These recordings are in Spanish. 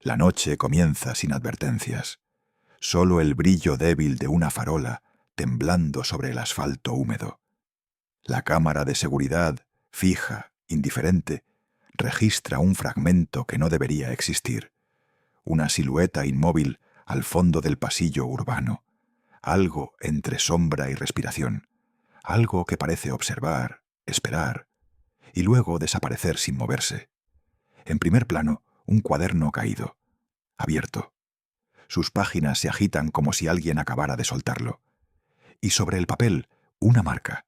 La noche comienza sin advertencias. Solo el brillo débil de una farola temblando sobre el asfalto húmedo. La cámara de seguridad, fija, indiferente, registra un fragmento que no debería existir. Una silueta inmóvil al fondo del pasillo urbano. Algo entre sombra y respiración. Algo que parece observar, esperar, y luego desaparecer sin moverse. En primer plano, un cuaderno caído, abierto. Sus páginas se agitan como si alguien acabara de soltarlo. Y sobre el papel, una marca,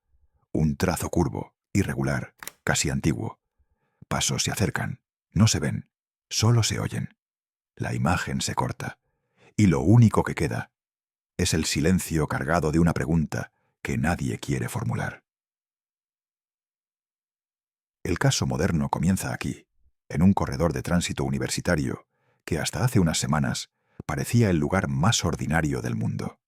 un trazo curvo, irregular, casi antiguo. Pasos se acercan, no se ven, solo se oyen. La imagen se corta, y lo único que queda es el silencio cargado de una pregunta que nadie quiere formular. El caso moderno comienza aquí, en un corredor de tránsito universitario que hasta hace unas semanas parecía el lugar más ordinario del mundo.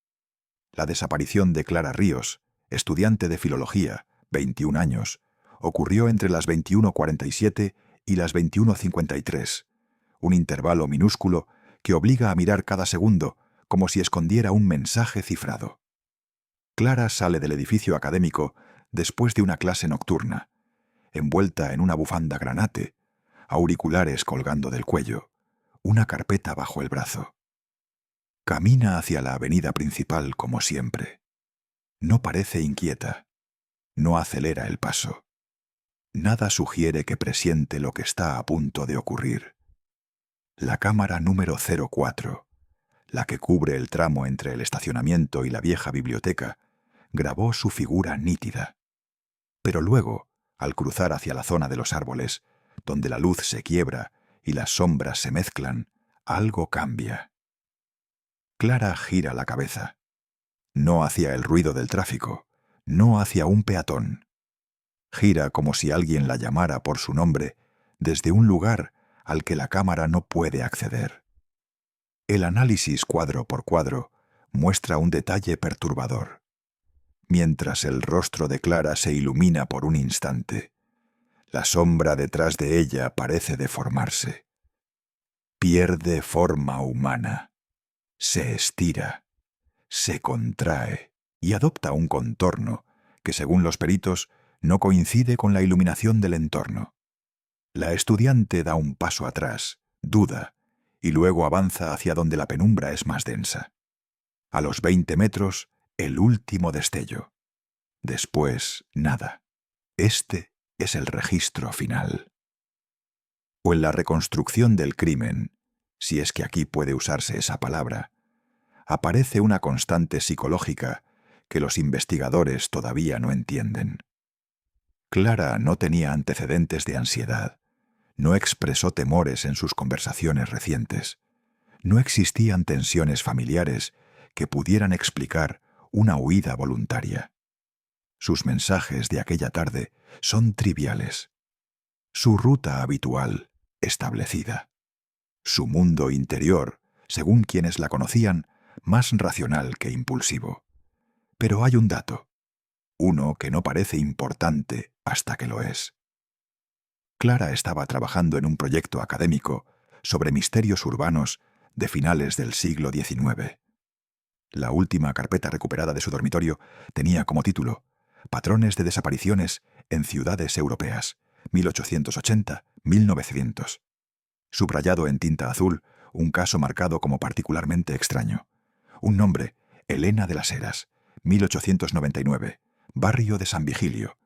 La desaparición de Clara Ríos, estudiante de filología, 21 años, ocurrió entre las 21:47 y las 21:53, un intervalo minúsculo que obliga a mirar cada segundo como si escondiera un mensaje cifrado. Clara sale del edificio académico después de una clase nocturna, envuelta en una bufanda granate, auriculares colgando del cuello, una carpeta bajo el brazo. Camina hacia la avenida principal como siempre. No parece inquieta. No acelera el paso. Nada sugiere que presiente lo que está a punto de ocurrir. La cámara número 04, la que cubre el tramo entre el estacionamiento y la vieja biblioteca, grabó su figura nítida. Pero luego, al cruzar hacia la zona de los árboles, donde la luz se quiebra y las sombras se mezclan, algo cambia. Clara gira la cabeza. No hacia el ruido del tráfico, no hacia un peatón. Gira como si alguien la llamara por su nombre desde un lugar al que la cámara no puede acceder. El análisis cuadro por cuadro muestra un detalle perturbador. Mientras el rostro de Clara se ilumina por un instante, la sombra detrás de ella parece deformarse. Pierde forma humana. Se estira, se contrae y adopta un contorno que, según los peritos, no coincide con la iluminación del entorno. La estudiante da un paso atrás, duda, y luego avanza hacia donde la penumbra es más densa. A los 20 metros, el último destello. Después, nada. Este es el registro final. O en la reconstrucción del crimen, si es que aquí puede usarse esa palabra, aparece una constante psicológica que los investigadores todavía no entienden. Clara no tenía antecedentes de ansiedad, no expresó temores en sus conversaciones recientes, no existían tensiones familiares que pudieran explicar una huida voluntaria. Sus mensajes de aquella tarde son triviales. Su ruta habitual, establecida. Su mundo interior, según quienes la conocían, más racional que impulsivo. Pero hay un dato, uno que no parece importante hasta que lo es. Clara estaba trabajando en un proyecto académico sobre misterios urbanos de finales del siglo XIX. La última carpeta recuperada de su dormitorio tenía como título Patrones de desapariciones en ciudades europeas, 1880-1900. Subrayado en tinta azul, un caso marcado como particularmente extraño. Un nombre, Elena de las Heras, 1899, barrio de San Vigilio,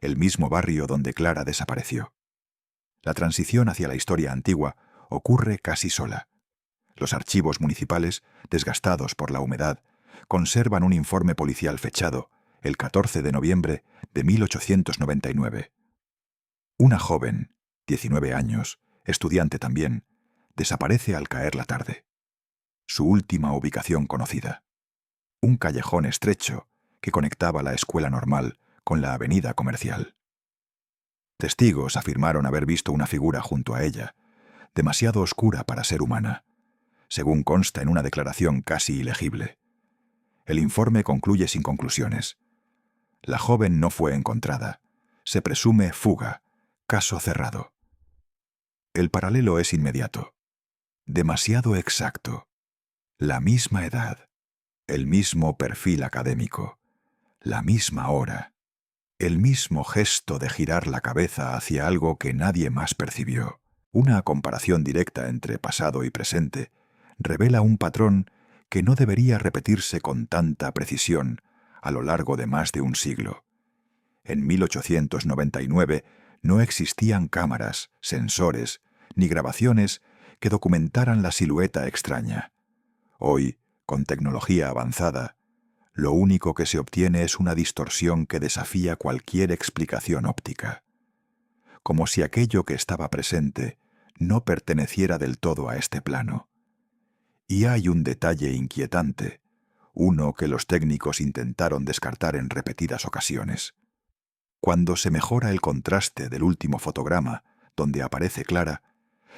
el mismo barrio donde Clara desapareció. La transición hacia la historia antigua ocurre casi sola. Los archivos municipales, desgastados por la humedad, conservan un informe policial fechado el 14 de noviembre de 1899. Una joven, 19 años, estudiante también, desaparece al caer la tarde. Su última ubicación conocida. Un callejón estrecho que conectaba la escuela normal con la avenida comercial. Testigos afirmaron haber visto una figura junto a ella, demasiado oscura para ser humana, según consta en una declaración casi ilegible. El informe concluye sin conclusiones. La joven no fue encontrada. Se presume fuga. Caso cerrado. El paralelo es inmediato. demasiado exacto, la misma edad, el mismo perfil académico, la misma hora, el mismo gesto de girar la cabeza hacia algo que nadie más percibió. Una comparación directa entre pasado y presente revela un patrón que no debería repetirse con tanta precisión a lo largo de más de un siglo. En 1899 no existían cámaras, sensores, ni grabaciones que documentaran la silueta extraña. Hoy, con tecnología avanzada, lo único que se obtiene es una distorsión que desafía cualquier explicación óptica. Como si aquello que estaba presente no perteneciera del todo a este plano. Y hay un detalle inquietante, uno que los técnicos intentaron descartar en repetidas ocasiones. Cuando se mejora el contraste del último fotograma, donde aparece Clara,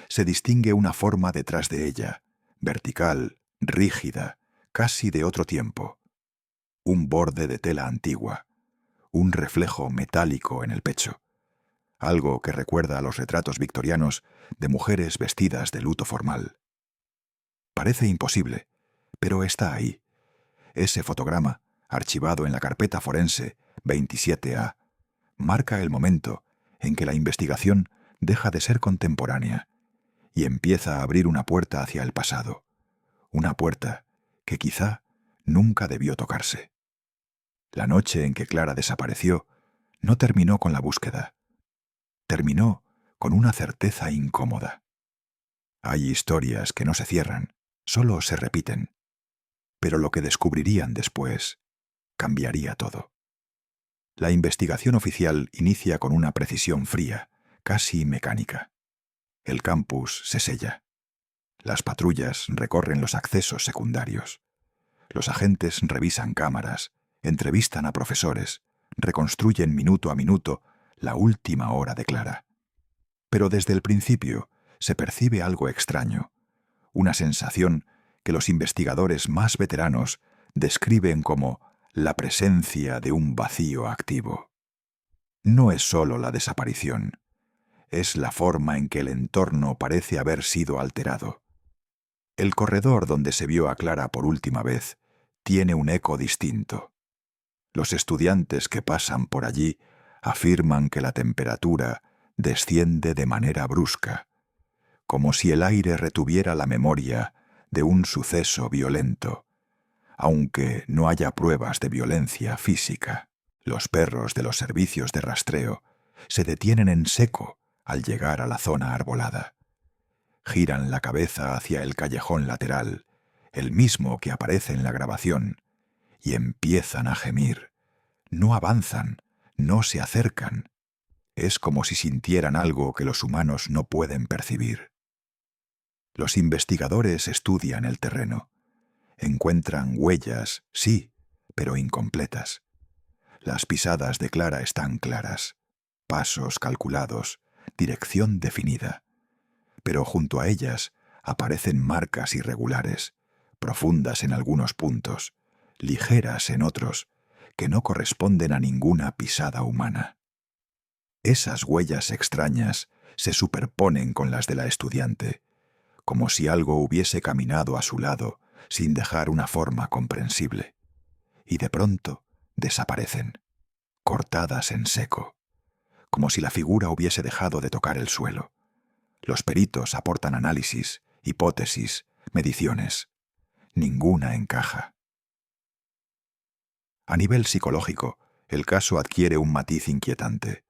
se distingue una forma detrás de ella, vertical, rígida, casi de otro tiempo. Un borde de tela antigua, un reflejo metálico en el pecho, algo que recuerda a los retratos victorianos de mujeres vestidas de luto formal. Parece imposible, pero está ahí. Ese fotograma, archivado en la carpeta forense 27A, marca el momento en que la investigación deja de ser contemporánea y empieza a abrir una puerta hacia el pasado, una puerta que quizá nunca debió tocarse. La noche en que Clara desapareció no terminó con la búsqueda, terminó con una certeza incómoda. Hay historias que no se cierran, solo se repiten, pero lo que descubrirían después cambiaría todo. La investigación oficial inicia con una precisión fría, casi mecánica. El campus se sella. Las patrullas recorren los accesos secundarios. Los agentes revisan cámaras, entrevistan a profesores, reconstruyen minuto a minuto la última hora de Clara. Pero desde el principio se percibe algo extraño, una sensación que los investigadores más veteranos describen como la presencia de un vacío activo. No es solo la desaparición, es la forma en que el entorno parece haber sido alterado. El corredor donde se vio a Clara por última vez tiene un eco distinto. Los estudiantes que pasan por allí afirman que la temperatura desciende de manera brusca, como si el aire retuviera la memoria de un suceso violento, aunque no haya pruebas de violencia física. Los perros de los servicios de rastreo se detienen en seco al llegar a la zona arbolada. Giran la cabeza hacia el callejón lateral, el mismo que aparece en la grabación, y empiezan a gemir. No avanzan, no se acercan. Es como si sintieran algo que los humanos no pueden percibir. Los investigadores estudian el terreno. Encuentran huellas, sí, pero incompletas. Las pisadas de Clara están claras, pasos calculados, dirección definida. Pero junto a ellas aparecen marcas irregulares, profundas en algunos puntos, ligeras en otros, que no corresponden a ninguna pisada humana. Esas huellas extrañas se superponen con las de la estudiante, como si algo hubiese caminado a su lado sin dejar una forma comprensible, y de pronto desaparecen, cortadas en seco, como si la figura hubiese dejado de tocar el suelo. Los peritos aportan análisis, hipótesis, mediciones. Ninguna encaja. A nivel psicológico, el caso adquiere un matiz inquietante.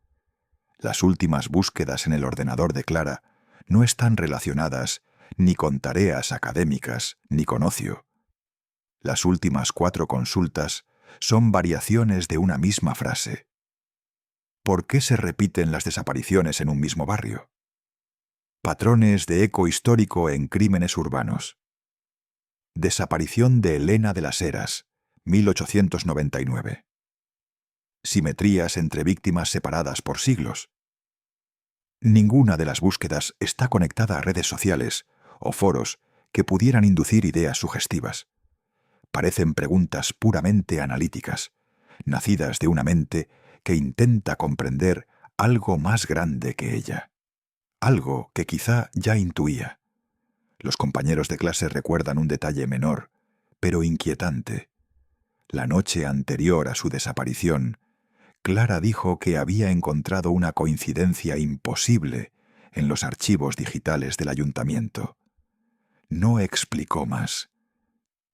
Las últimas búsquedas en el ordenador de Clara no están relacionadas ni con tareas académicas ni con ocio. Las últimas 4 consultas son variaciones de una misma frase. ¿Por qué se repiten las desapariciones en un mismo barrio? Patrones de eco histórico en crímenes urbanos. Desaparición de Elena de las Heras, 1899. Simetrías entre víctimas separadas por siglos. Ninguna de las búsquedas está conectada a redes sociales o foros que pudieran inducir ideas sugestivas. Parecen preguntas puramente analíticas, nacidas de una mente que intenta comprender algo más grande que ella. Algo que quizá ya intuía. Los compañeros de clase recuerdan un detalle menor, pero inquietante. La noche anterior a su desaparición, Clara dijo que había encontrado una coincidencia imposible en los archivos digitales del ayuntamiento. No explicó más.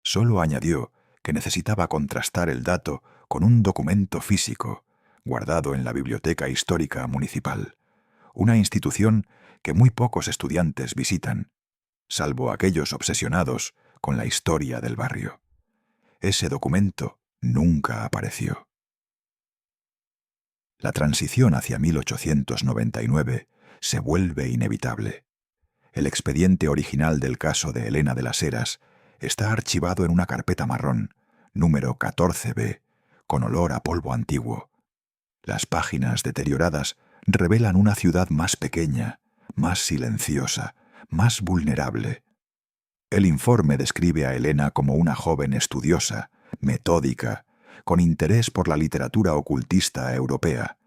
Solo añadió que necesitaba contrastar el dato con un documento físico guardado en la Biblioteca Histórica Municipal, una institución que muy pocos estudiantes visitan, salvo aquellos obsesionados con la historia del barrio. Ese documento nunca apareció. La transición hacia 1899 se vuelve inevitable. El expediente original del caso de Elena de las Heras está archivado en una carpeta marrón, número 14B, con olor a polvo antiguo. Las páginas deterioradas revelan una ciudad más pequeña, más silenciosa, más vulnerable. El informe describe a Elena como una joven estudiosa, metódica, con interés por la literatura ocultista europea,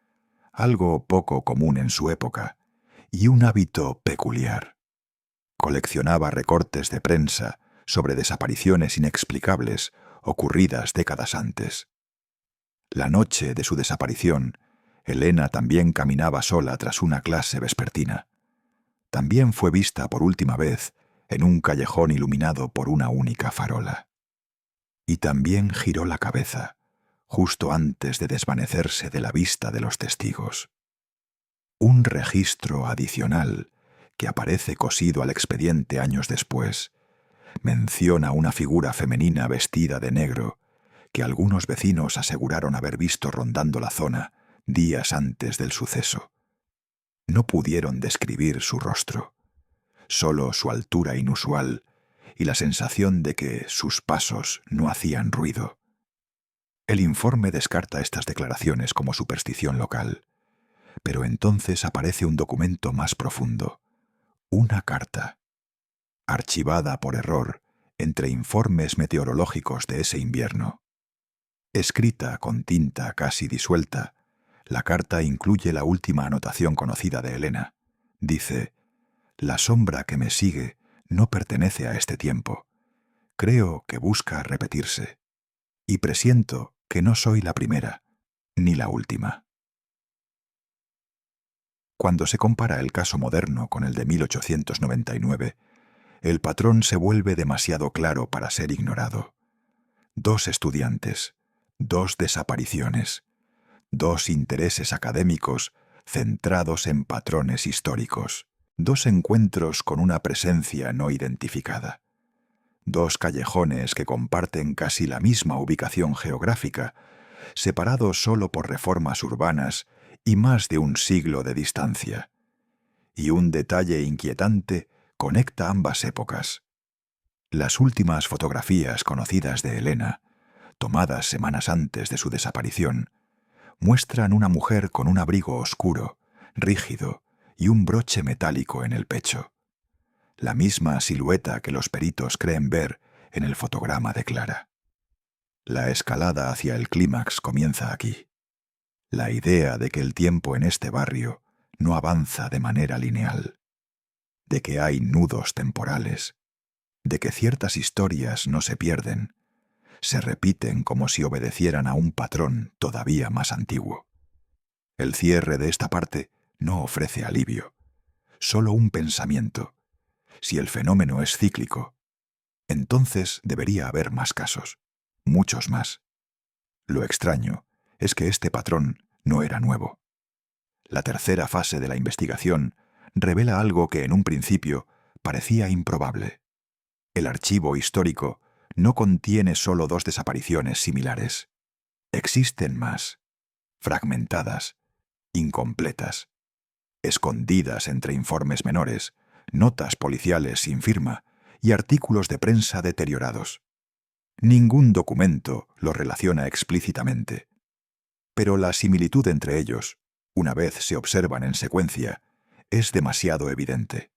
algo poco común en su época, y un hábito peculiar. Coleccionaba recortes de prensa sobre desapariciones inexplicables ocurridas décadas antes. La noche de su desaparición, Elena también caminaba sola tras una clase vespertina. También fue vista por última vez en un callejón iluminado por una única farola. Y también giró la cabeza, justo antes de desvanecerse de la vista de los testigos. Un registro adicional, que aparece cosido al expediente años después, menciona una figura femenina vestida de negro, que algunos vecinos aseguraron haber visto rondando la zona días antes del suceso. No pudieron describir su rostro, solo su altura inusual y la sensación de que sus pasos no hacían ruido. El informe descarta estas declaraciones como superstición local, pero entonces aparece un documento más profundo, una carta, archivada por error entre informes meteorológicos de ese invierno. Escrita con tinta casi disuelta, la carta incluye la última anotación conocida de Elena. Dice: «La sombra que me sigue no pertenece a este tiempo. Creo que busca repetirse. Y presiento que no soy la primera, ni la última». Cuando se compara el caso moderno con el de 1899, el patrón se vuelve demasiado claro para ser ignorado. 2 estudiantes, 2 desapariciones, 2 intereses académicos centrados en patrones históricos, 2 encuentros con una presencia no identificada, 2 callejones que comparten casi la misma ubicación geográfica, separados solo por reformas urbanas y más de un siglo de distancia. Y un detalle inquietante conecta ambas épocas. Las últimas fotografías conocidas de Elena, tomadas semanas antes de su desaparición, muestran una mujer con un abrigo oscuro, rígido y un broche metálico en el pecho. La misma silueta que los peritos creen ver en el fotograma de Clara. La escalada hacia el clímax comienza aquí. La idea de que el tiempo en este barrio no avanza de manera lineal, de que hay nudos temporales, de que ciertas historias no se pierden, se repiten como si obedecieran a un patrón todavía más antiguo. El cierre de esta parte no ofrece alivio, solo un pensamiento. Si el fenómeno es cíclico, entonces debería haber más casos, muchos más. Lo extraño es que este patrón no era nuevo. La tercera fase de la investigación revela algo que en un principio parecía improbable. El archivo histórico no contiene solo 2 desapariciones similares. Existen más, fragmentadas, incompletas, escondidas entre informes menores, notas policiales sin firma y artículos de prensa deteriorados. Ningún documento lo relaciona explícitamente, pero la similitud entre ellos, una vez se observan en secuencia, es demasiado evidente.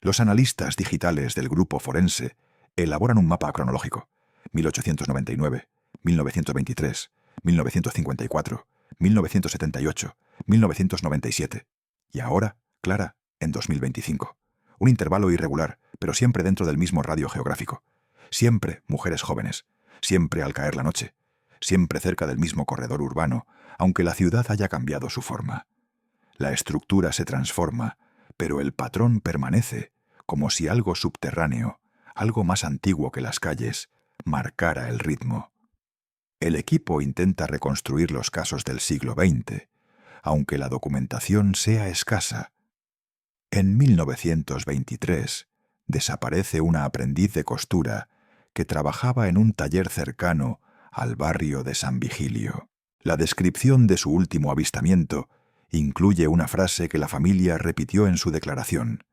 Los analistas digitales del grupo forense elaboran un mapa cronológico: 1899, 1923, 1954, 1978, 1997 y ahora, Clara, en 2025. un intervalo irregular, pero siempre dentro del mismo radio geográfico. Siempre mujeres jóvenes, siempre al caer la noche, siempre cerca del mismo corredor urbano, aunque la ciudad haya cambiado su forma. La estructura se transforma, pero el patrón permanece, como si algo subterráneo, algo más antiguo que las calles, marcara el ritmo. El equipo intenta reconstruir los casos del siglo XX, aunque la documentación sea escasa. En 1923 desaparece una aprendiz de costura que trabajaba en un taller cercano al barrio de San Vigilio. La descripción de su último avistamiento incluye una frase que la familia repitió en su declaración.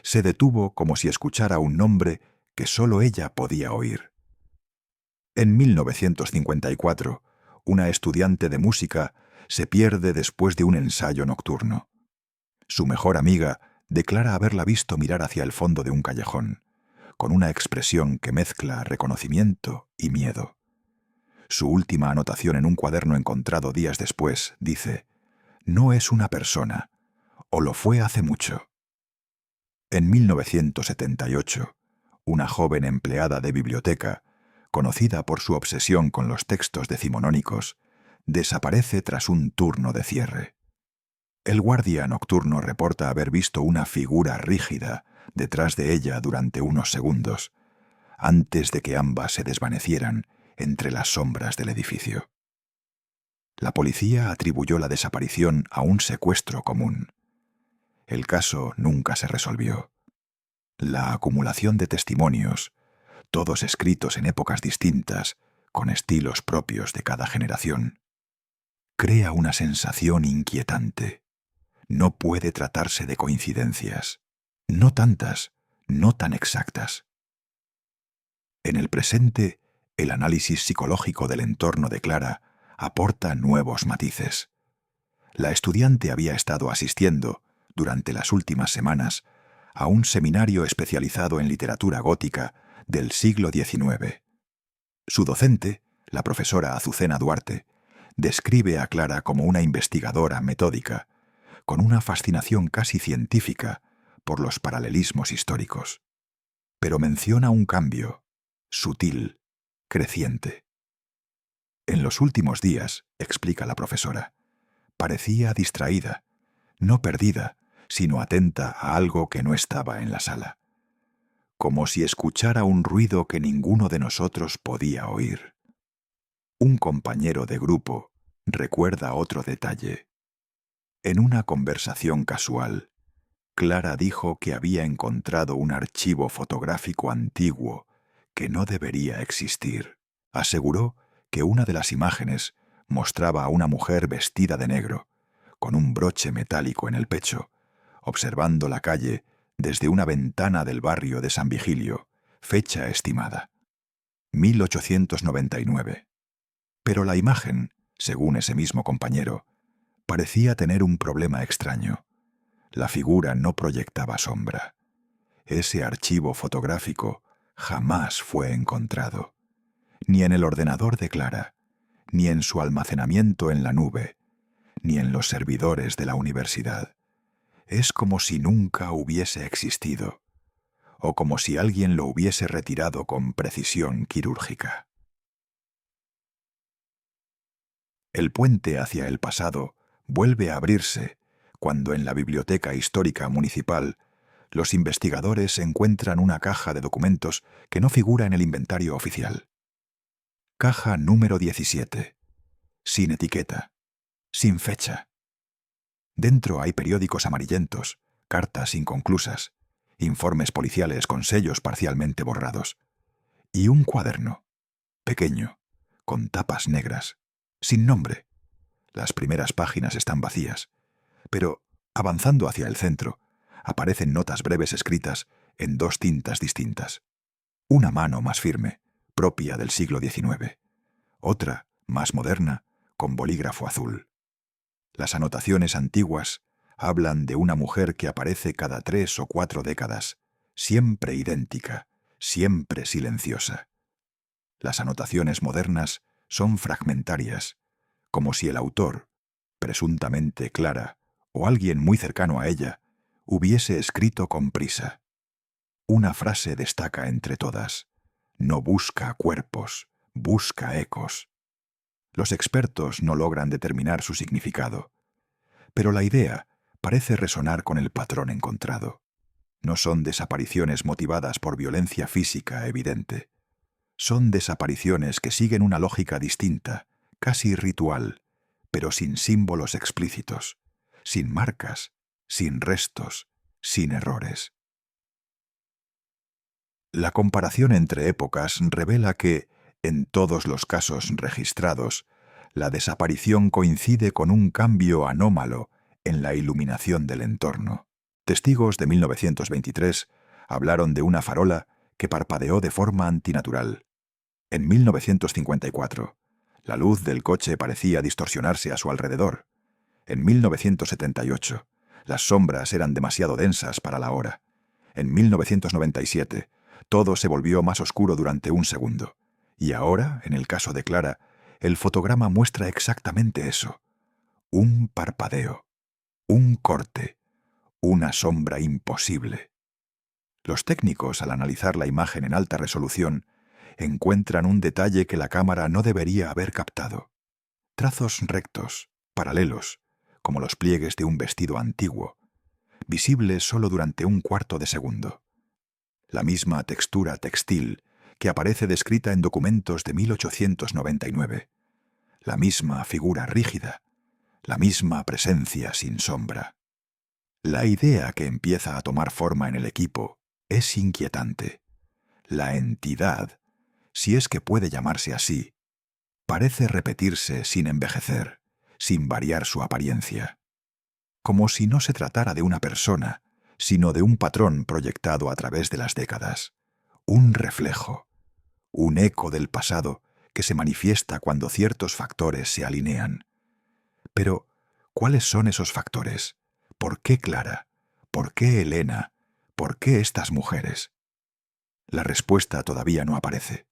Se detuvo como si escuchara un nombre que solo ella podía oír. En 1954, una estudiante de música se pierde después de un ensayo nocturno. Su mejor amiga declara haberla visto mirar hacia el fondo de un callejón, con una expresión que mezcla reconocimiento y miedo. Su última anotación en un cuaderno encontrado días después dice: «No es una persona, o lo fue hace mucho». En 1978, una joven empleada de biblioteca, conocida por su obsesión con los textos decimonónicos, desaparece tras un turno de cierre. El guardia nocturno reporta haber visto una figura rígida detrás de ella durante unos segundos, antes de que ambas se desvanecieran entre las sombras del edificio. La policía atribuyó la desaparición a un secuestro común. El caso nunca se resolvió. La acumulación de testimonios, todos escritos en épocas distintas, con estilos propios de cada generación, crea una sensación inquietante. No puede tratarse de coincidencias. No tantas, no tan exactas. En el presente, el análisis psicológico del entorno de Clara aporta nuevos matices. La estudiante había estado asistiendo, durante las últimas semanas, a un seminario especializado en literatura gótica del siglo XIX. Su docente, la profesora Azucena Duarte, describe a Clara como una investigadora metódica, con una fascinación casi científica por los paralelismos históricos. Pero menciona un cambio, sutil, creciente. En los últimos días, explica la profesora, parecía distraída, no perdida, sino atenta a algo que no estaba en la sala. Como si escuchara un ruido que ninguno de nosotros podía oír. Un compañero de grupo recuerda otro detalle. En una conversación casual, Clara dijo que había encontrado un archivo fotográfico antiguo que no debería existir. Aseguró que una de las imágenes mostraba a una mujer vestida de negro, con un broche metálico en el pecho, observando la calle desde una ventana del barrio de San Vigilio, fecha estimada: 1899. Pero la imagen, según ese mismo compañero, parecía tener un problema extraño. La figura no proyectaba sombra. Ese archivo fotográfico jamás fue encontrado, ni en el ordenador de Clara, ni en su almacenamiento en la nube, ni en los servidores de la universidad. Es como si nunca hubiese existido, o como si alguien lo hubiese retirado con precisión quirúrgica. El puente hacia el pasado vuelve a abrirse cuando en la Biblioteca Histórica Municipal los investigadores encuentran una caja de documentos que no figura en el inventario oficial. Caja número 17. Sin etiqueta. Sin fecha. Dentro hay periódicos amarillentos, cartas inconclusas, informes policiales con sellos parcialmente borrados, y un cuaderno, pequeño, con tapas negras, sin nombre. Las primeras páginas están vacías, pero, avanzando hacia el centro, aparecen notas breves escritas en dos tintas distintas. Una mano más firme, propia del siglo XIX. Otra, más moderna, con bolígrafo azul. Las anotaciones antiguas hablan de una mujer que aparece cada 3 o 4 décadas, siempre idéntica, siempre silenciosa. Las anotaciones modernas son fragmentarias, como si el autor, presuntamente Clara, o alguien muy cercano a ella, hubiese escrito con prisa. Una frase destaca entre todas: no busca cuerpos, busca ecos. Los expertos no logran determinar su significado, pero la idea parece resonar con el patrón encontrado. No son desapariciones motivadas por violencia física evidente. Son desapariciones que siguen una lógica distinta, casi ritual, pero sin símbolos explícitos, sin marcas, sin restos, sin errores. La comparación entre épocas revela que, en todos los casos registrados, la desaparición coincide con un cambio anómalo en la iluminación del entorno. Testigos de 1923 hablaron de una farola que parpadeó de forma antinatural. En 1954, la luz del coche parecía distorsionarse a su alrededor. En 1978, las sombras eran demasiado densas para la hora. En 1997, todo se volvió más oscuro durante un segundo. Y ahora, en el caso de Clara, el fotograma muestra exactamente eso. Un parpadeo, un corte, una sombra imposible. Los técnicos, al analizar la imagen en alta resolución, encuentran un detalle que la cámara no debería haber captado. Trazos rectos, paralelos, como los pliegues de un vestido antiguo, visibles solo durante un cuarto de segundo. La misma textura textil que aparece descrita en documentos de 1899. La misma figura rígida, la misma presencia sin sombra. La idea que empieza a tomar forma en el equipo es inquietante. La entidad, si es que puede llamarse así, parece repetirse sin envejecer, sin variar su apariencia. Como si no se tratara de una persona, sino de un patrón proyectado a través de las décadas. Un reflejo, un eco del pasado que se manifiesta cuando ciertos factores se alinean. Pero, ¿cuáles son esos factores? ¿Por qué Clara? ¿Por qué Elena? ¿Por qué estas mujeres? La respuesta todavía no aparece.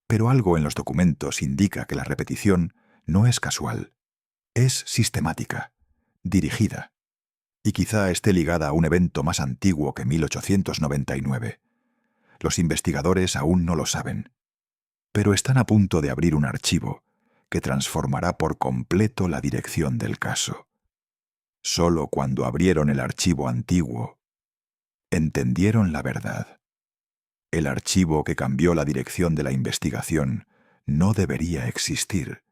Pero algo en los documentos indica que la repetición no es casual. Es sistemática, dirigida, y quizá esté ligada a un evento más antiguo que 1899. Los investigadores aún no lo saben, pero están a punto de abrir un archivo que transformará por completo la dirección del caso. Solo cuando abrieron el archivo antiguo, entendieron la verdad. El archivo que cambió la dirección de la investigación no debería existir.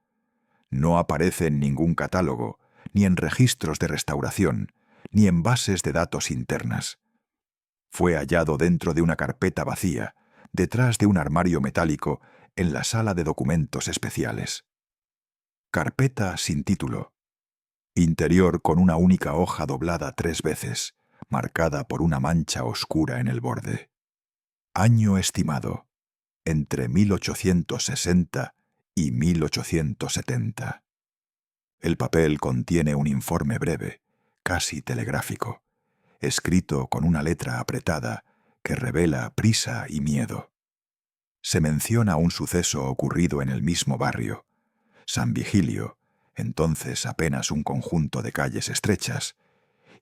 No aparece en ningún catálogo, ni en registros de restauración, ni en bases de datos internas. Fue hallado dentro de una carpeta vacía, detrás de un armario metálico, en la sala de documentos especiales. Carpeta sin título. Interior con una única hoja doblada 3 veces, marcada por una mancha oscura en el borde. Año estimado: entre 1860 y 1870. El papel contiene un informe breve, casi telegráfico, escrito con una letra apretada que revela prisa y miedo. Se menciona un suceso ocurrido en el mismo barrio, San Vigilio, entonces apenas un conjunto de calles estrechas,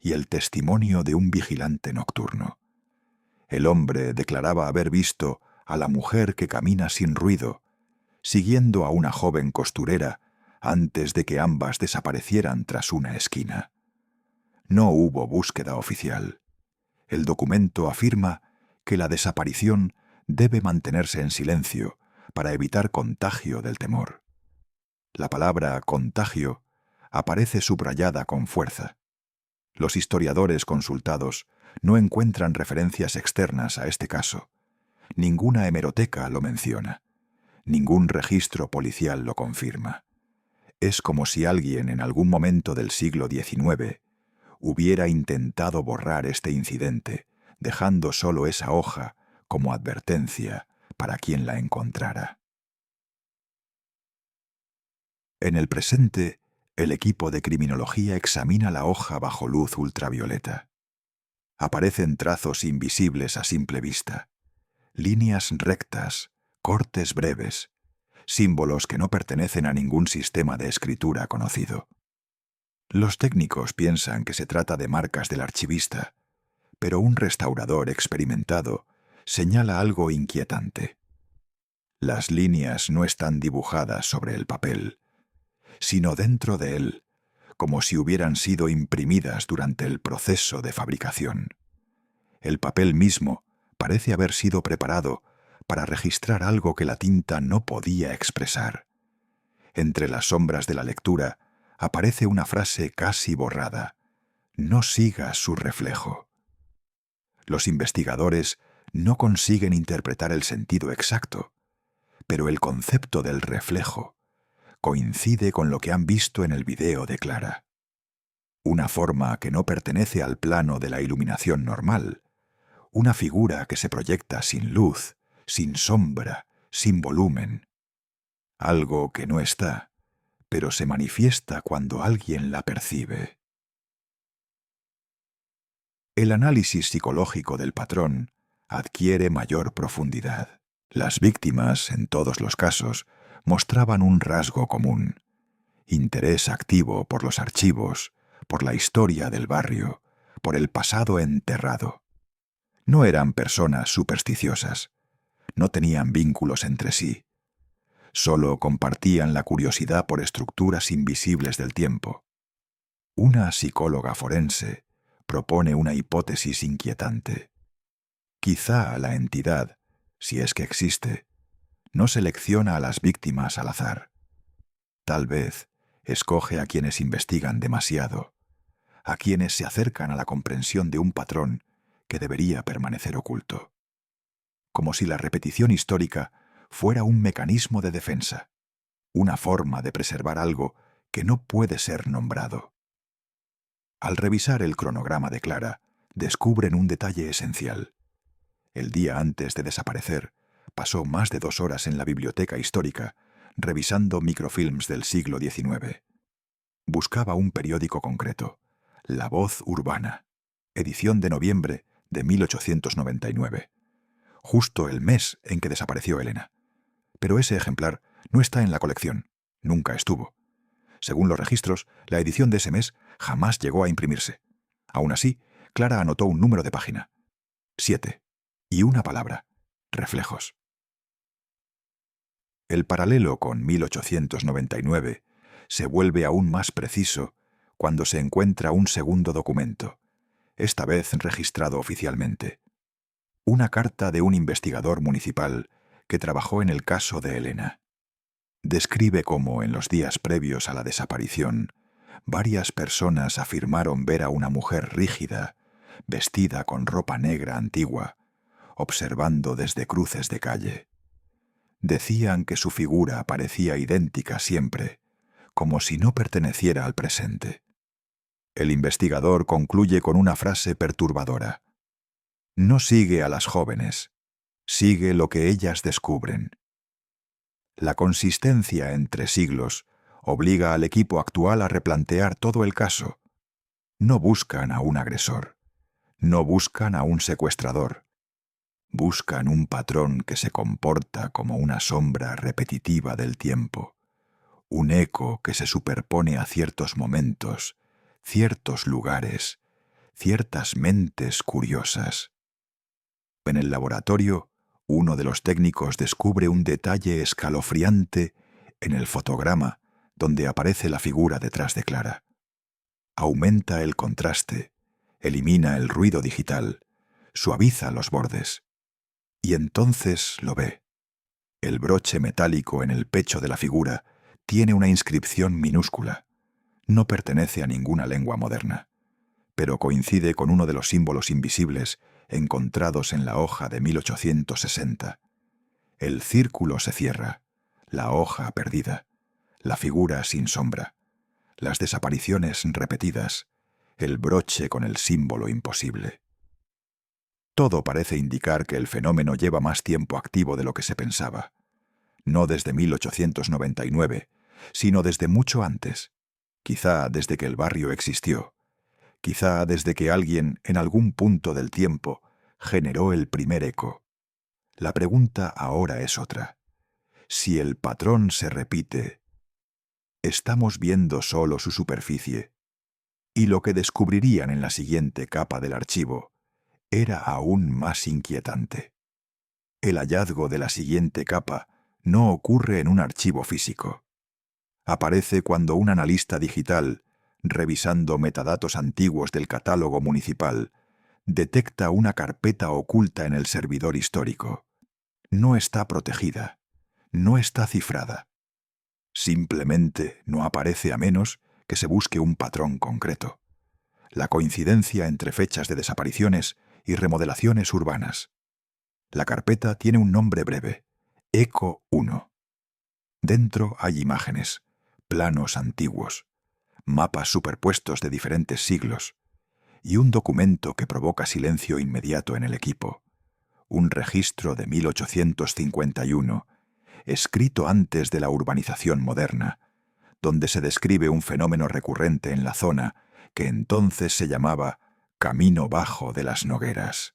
y el testimonio de un vigilante nocturno. El hombre declaraba haber visto a la mujer que camina sin ruido, siguiendo a una joven costurera antes de que ambas desaparecieran tras una esquina. No hubo búsqueda oficial. El documento afirma que la desaparición debe mantenerse en silencio para evitar contagio del temor. La palabra contagio aparece subrayada con fuerza. Los historiadores consultados no encuentran referencias externas a este caso. Ninguna hemeroteca lo menciona. Ningún registro policial lo confirma. Es como si alguien en algún momento del siglo XIX hubiera intentado borrar este incidente, dejando solo esa hoja como advertencia para quien la encontrara. En el presente, el equipo de criminología examina la hoja bajo luz ultravioleta. Aparecen trazos invisibles a simple vista, líneas rectas, cortes breves, símbolos que no pertenecen a ningún sistema de escritura conocido. Los técnicos piensan que se trata de marcas del archivista, Pero un restaurador experimentado señala algo inquietante. Las líneas no están dibujadas sobre el papel, sino dentro de él, como si hubieran sido imprimidas durante el proceso de fabricación. El papel mismo parece haber sido preparado para registrar algo que la tinta no podía expresar. Entre las sombras de la lectura aparece una frase casi borrada: no sigas su reflejo. Los investigadores no consiguen interpretar el sentido exacto, pero el concepto del reflejo coincide con lo que han visto en el video de Clara. Una forma que no pertenece al plano de la iluminación normal, una figura que se proyecta sin luz, sin sombra, sin volumen. Algo que no está, pero se manifiesta cuando alguien la percibe. El análisis psicológico del patrón adquiere mayor profundidad. Las víctimas, en todos los casos, mostraban un rasgo común: interés activo por los archivos, por la historia del barrio, por el pasado enterrado. No eran personas supersticiosas, no tenían vínculos entre sí. Solo compartían la curiosidad por estructuras invisibles del tiempo. Una psicóloga forense propone una hipótesis inquietante. Quizá la entidad, si es que existe, no selecciona a las víctimas al azar. Tal vez escoge a quienes investigan demasiado, a quienes se acercan a la comprensión de un patrón que debería permanecer oculto. Como si la repetición histórica fuera un mecanismo de defensa, una forma de preservar algo que no puede ser nombrado. Al revisar el cronograma de Clara, descubren un detalle esencial. El día antes de desaparecer, pasó más de 2 horas en la biblioteca histórica, revisando microfilms del siglo XIX. Buscaba un periódico concreto, La Voz Urbana, edición de noviembre de 1899, justo el mes en que desapareció Elena. Pero ese ejemplar no está en la colección, nunca estuvo. Según los registros, la edición de ese mes jamás llegó a imprimirse. Aún así, Clara anotó un número de página: 7, y una palabra: reflejos. El paralelo con 1899 se vuelve aún más preciso cuando se encuentra un segundo documento, esta vez registrado oficialmente. Una carta de un investigador municipal que trabajó en el caso de Elena. Describe cómo, en los días previos a la desaparición, varias personas afirmaron ver a una mujer rígida, vestida con ropa negra antigua, observando desde cruces de calle. Decían que su figura parecía idéntica siempre, como si no perteneciera al presente. El investigador concluye con una frase perturbadora: no sigue a las jóvenes, sigue lo que ellas descubren. La consistencia entre siglos obliga al equipo actual a replantear todo el caso. No buscan a un agresor, no buscan a un secuestrador. Buscan un patrón que se comporta como una sombra repetitiva del tiempo, un eco que se superpone a ciertos momentos, ciertos lugares, ciertas mentes curiosas. En el laboratorio, uno de los técnicos descubre un detalle escalofriante en el fotograma donde aparece la figura detrás de Clara. Aumenta el contraste, elimina el ruido digital, suaviza los bordes. Y entonces lo ve. El broche metálico en el pecho de la figura tiene una inscripción minúscula. No pertenece a ninguna lengua moderna, pero coincide con uno de los símbolos invisibles encontrados en la hoja de 1860. El círculo se cierra, la hoja perdida, la figura sin sombra, las desapariciones repetidas, el broche con el símbolo imposible. Todo parece indicar que el fenómeno lleva más tiempo activo de lo que se pensaba. No desde 1899, sino desde mucho antes. Quizá desde que el barrio existió. Quizá desde que alguien, en algún punto del tiempo, generó el primer eco. La pregunta ahora es otra. Si el patrón se repite, ¿estamos viendo solo su superficie? Y lo que descubrirían en la siguiente capa del archivo era aún más inquietante. El hallazgo de la siguiente capa no ocurre en un archivo físico. Aparece cuando un analista digital, revisando metadatos antiguos del catálogo municipal, detecta una carpeta oculta en el servidor histórico. No está protegida, no está cifrada. Simplemente no aparece a menos que se busque un patrón concreto. La coincidencia entre fechas de desapariciones y remodelaciones urbanas. La carpeta tiene un nombre breve, ECO 1. Dentro hay imágenes, planos antiguos, mapas superpuestos de diferentes siglos, y un documento que provoca silencio inmediato en el equipo. Un registro de 1851, escrito antes de la urbanización moderna, donde se describe un fenómeno recurrente en la zona que entonces se llamaba Camino Bajo de las Nogueras.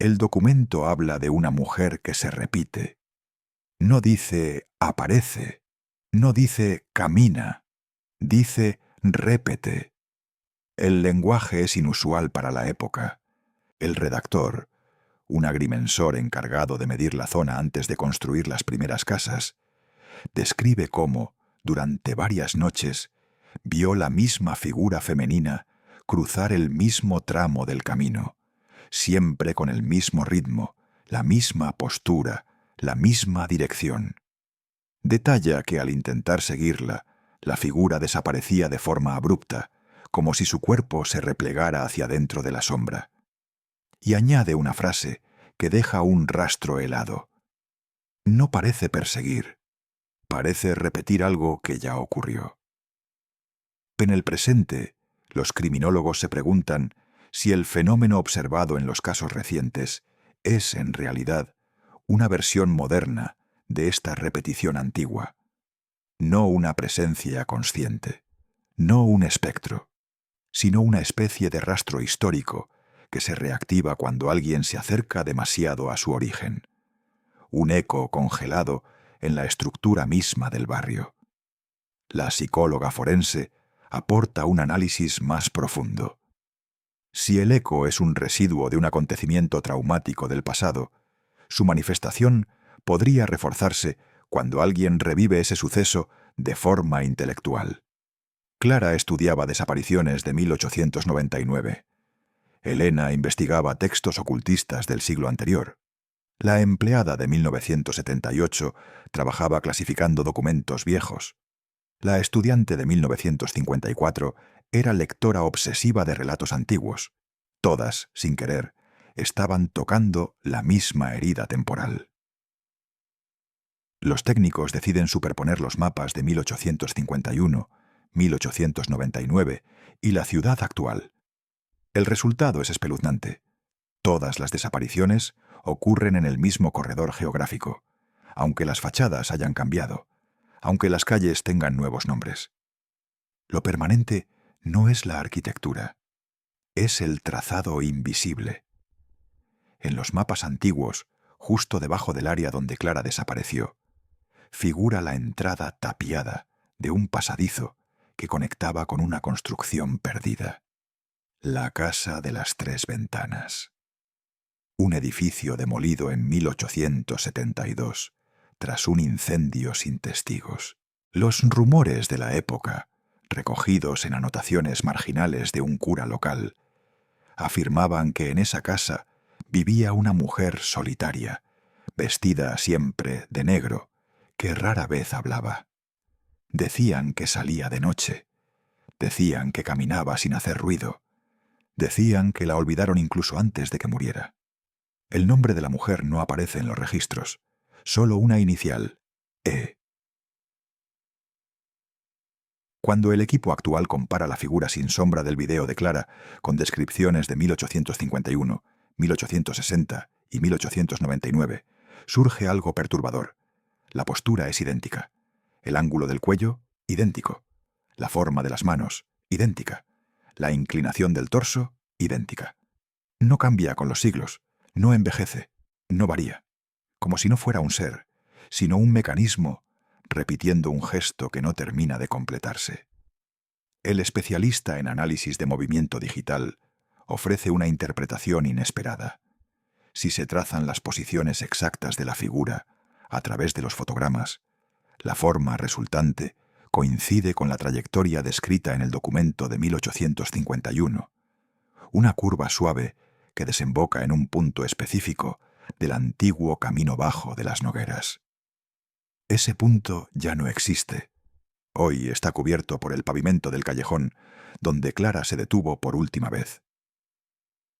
El documento habla de una mujer que se repite. No dice aparece, no dice camina, dice répete. El lenguaje es inusual para la época. El redactor, un agrimensor encargado de medir la zona antes de construir las primeras casas, describe cómo, durante varias noches, vio la misma figura femenina cruzar el mismo tramo del camino, siempre con el mismo ritmo, la misma postura, la misma dirección. Detalla que al intentar seguirla, la figura desaparecía de forma abrupta, como si su cuerpo se replegara hacia dentro de la sombra. Y añade una frase que deja un rastro helado. No parece perseguir, parece repetir algo que ya ocurrió. En el presente, los criminólogos se preguntan si el fenómeno observado en los casos recientes es, en realidad, una versión moderna de esta repetición antigua. No una presencia consciente, no un espectro, sino una especie de rastro histórico que se reactiva cuando alguien se acerca demasiado a su origen. Un eco congelado en la estructura misma del barrio. La psicóloga forense aporta un análisis más profundo. Si el eco es un residuo de un acontecimiento traumático del pasado, su manifestación podría reforzarse cuando alguien revive ese suceso de forma intelectual. Clara estudiaba desapariciones de 1899. Elena investigaba textos ocultistas del siglo anterior. La empleada de 1978 trabajaba clasificando documentos viejos. La estudiante de 1954 era lectora obsesiva de relatos antiguos. Todas, sin querer, estaban tocando la misma herida temporal. Los técnicos deciden superponer los mapas de 1851, 1899 y la ciudad actual. El resultado es espeluznante. Todas las desapariciones ocurren en el mismo corredor geográfico, aunque las fachadas hayan cambiado, aunque las calles tengan nuevos nombres. Lo permanente no es la arquitectura, es el trazado invisible. En los mapas antiguos, justo debajo del área donde Clara desapareció, figura la entrada tapiada de un pasadizo que conectaba con una construcción perdida. La Casa de las Tres Ventanas. Un edificio demolido en 1872, tras un incendio sin testigos. Los rumores de la época, recogidos en anotaciones marginales de un cura local, afirmaban que en esa casa vivía una mujer solitaria, vestida siempre de negro, que rara vez hablaba. Decían que salía de noche, decían que caminaba sin hacer ruido, decían que la olvidaron incluso antes de que muriera. El nombre de la mujer no aparece en los registros, solo una inicial, E. Cuando el equipo actual compara la figura sin sombra del video de Clara con descripciones de 1851, 1860 y 1899, surge algo perturbador. La postura es idéntica. El ángulo del cuello, idéntico. La forma de las manos, idéntica. La inclinación del torso, idéntica. No cambia con los siglos, no envejece, no varía. Como si no fuera un ser, sino un mecanismo repitiendo un gesto que no termina de completarse. El especialista en análisis de movimiento digital ofrece una interpretación inesperada. Si se trazan las posiciones exactas de la figura a través de los fotogramas, la forma resultante coincide con la trayectoria descrita en el documento de 1851, una curva suave que desemboca en un punto específico del antiguo camino bajo de las Nogueras. Ese punto ya no existe. Hoy está cubierto por el pavimento del callejón, donde Clara se detuvo por última vez.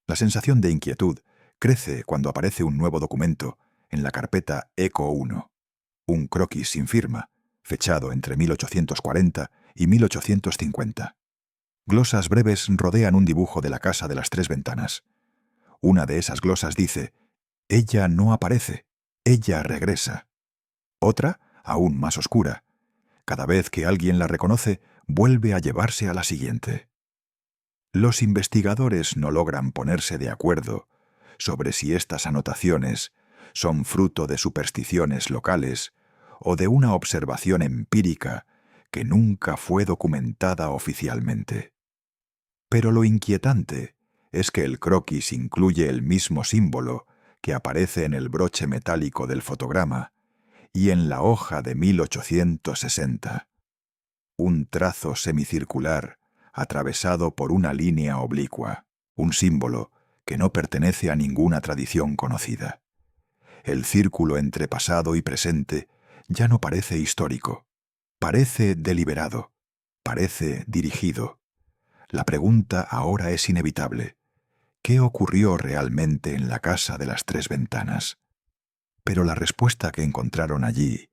La sensación de inquietud crece cuando aparece un nuevo documento en la carpeta ECO 1, un croquis sin firma, fechado entre 1840 y 1850. Glosas breves rodean un dibujo de la casa de las tres ventanas. Una de esas glosas dice: «Ella no aparece, ella regresa». Otra, aún más oscura: «Cada vez que alguien la reconoce, vuelve a llevarse a la siguiente». Los investigadores no logran ponerse de acuerdo sobre si estas anotaciones son fruto de supersticiones locales o de una observación empírica que nunca fue documentada oficialmente. Pero lo inquietante es que el croquis incluye el mismo símbolo que aparece en el broche metálico del fotograma y en la hoja de 1860. Un trazo semicircular atravesado por una línea oblicua, un símbolo que no pertenece a ninguna tradición conocida. El círculo entre pasado y presente ya no parece histórico, parece deliberado, parece dirigido. La pregunta ahora es inevitable: ¿qué ocurrió realmente en la casa de las tres ventanas? Pero la respuesta que encontraron allí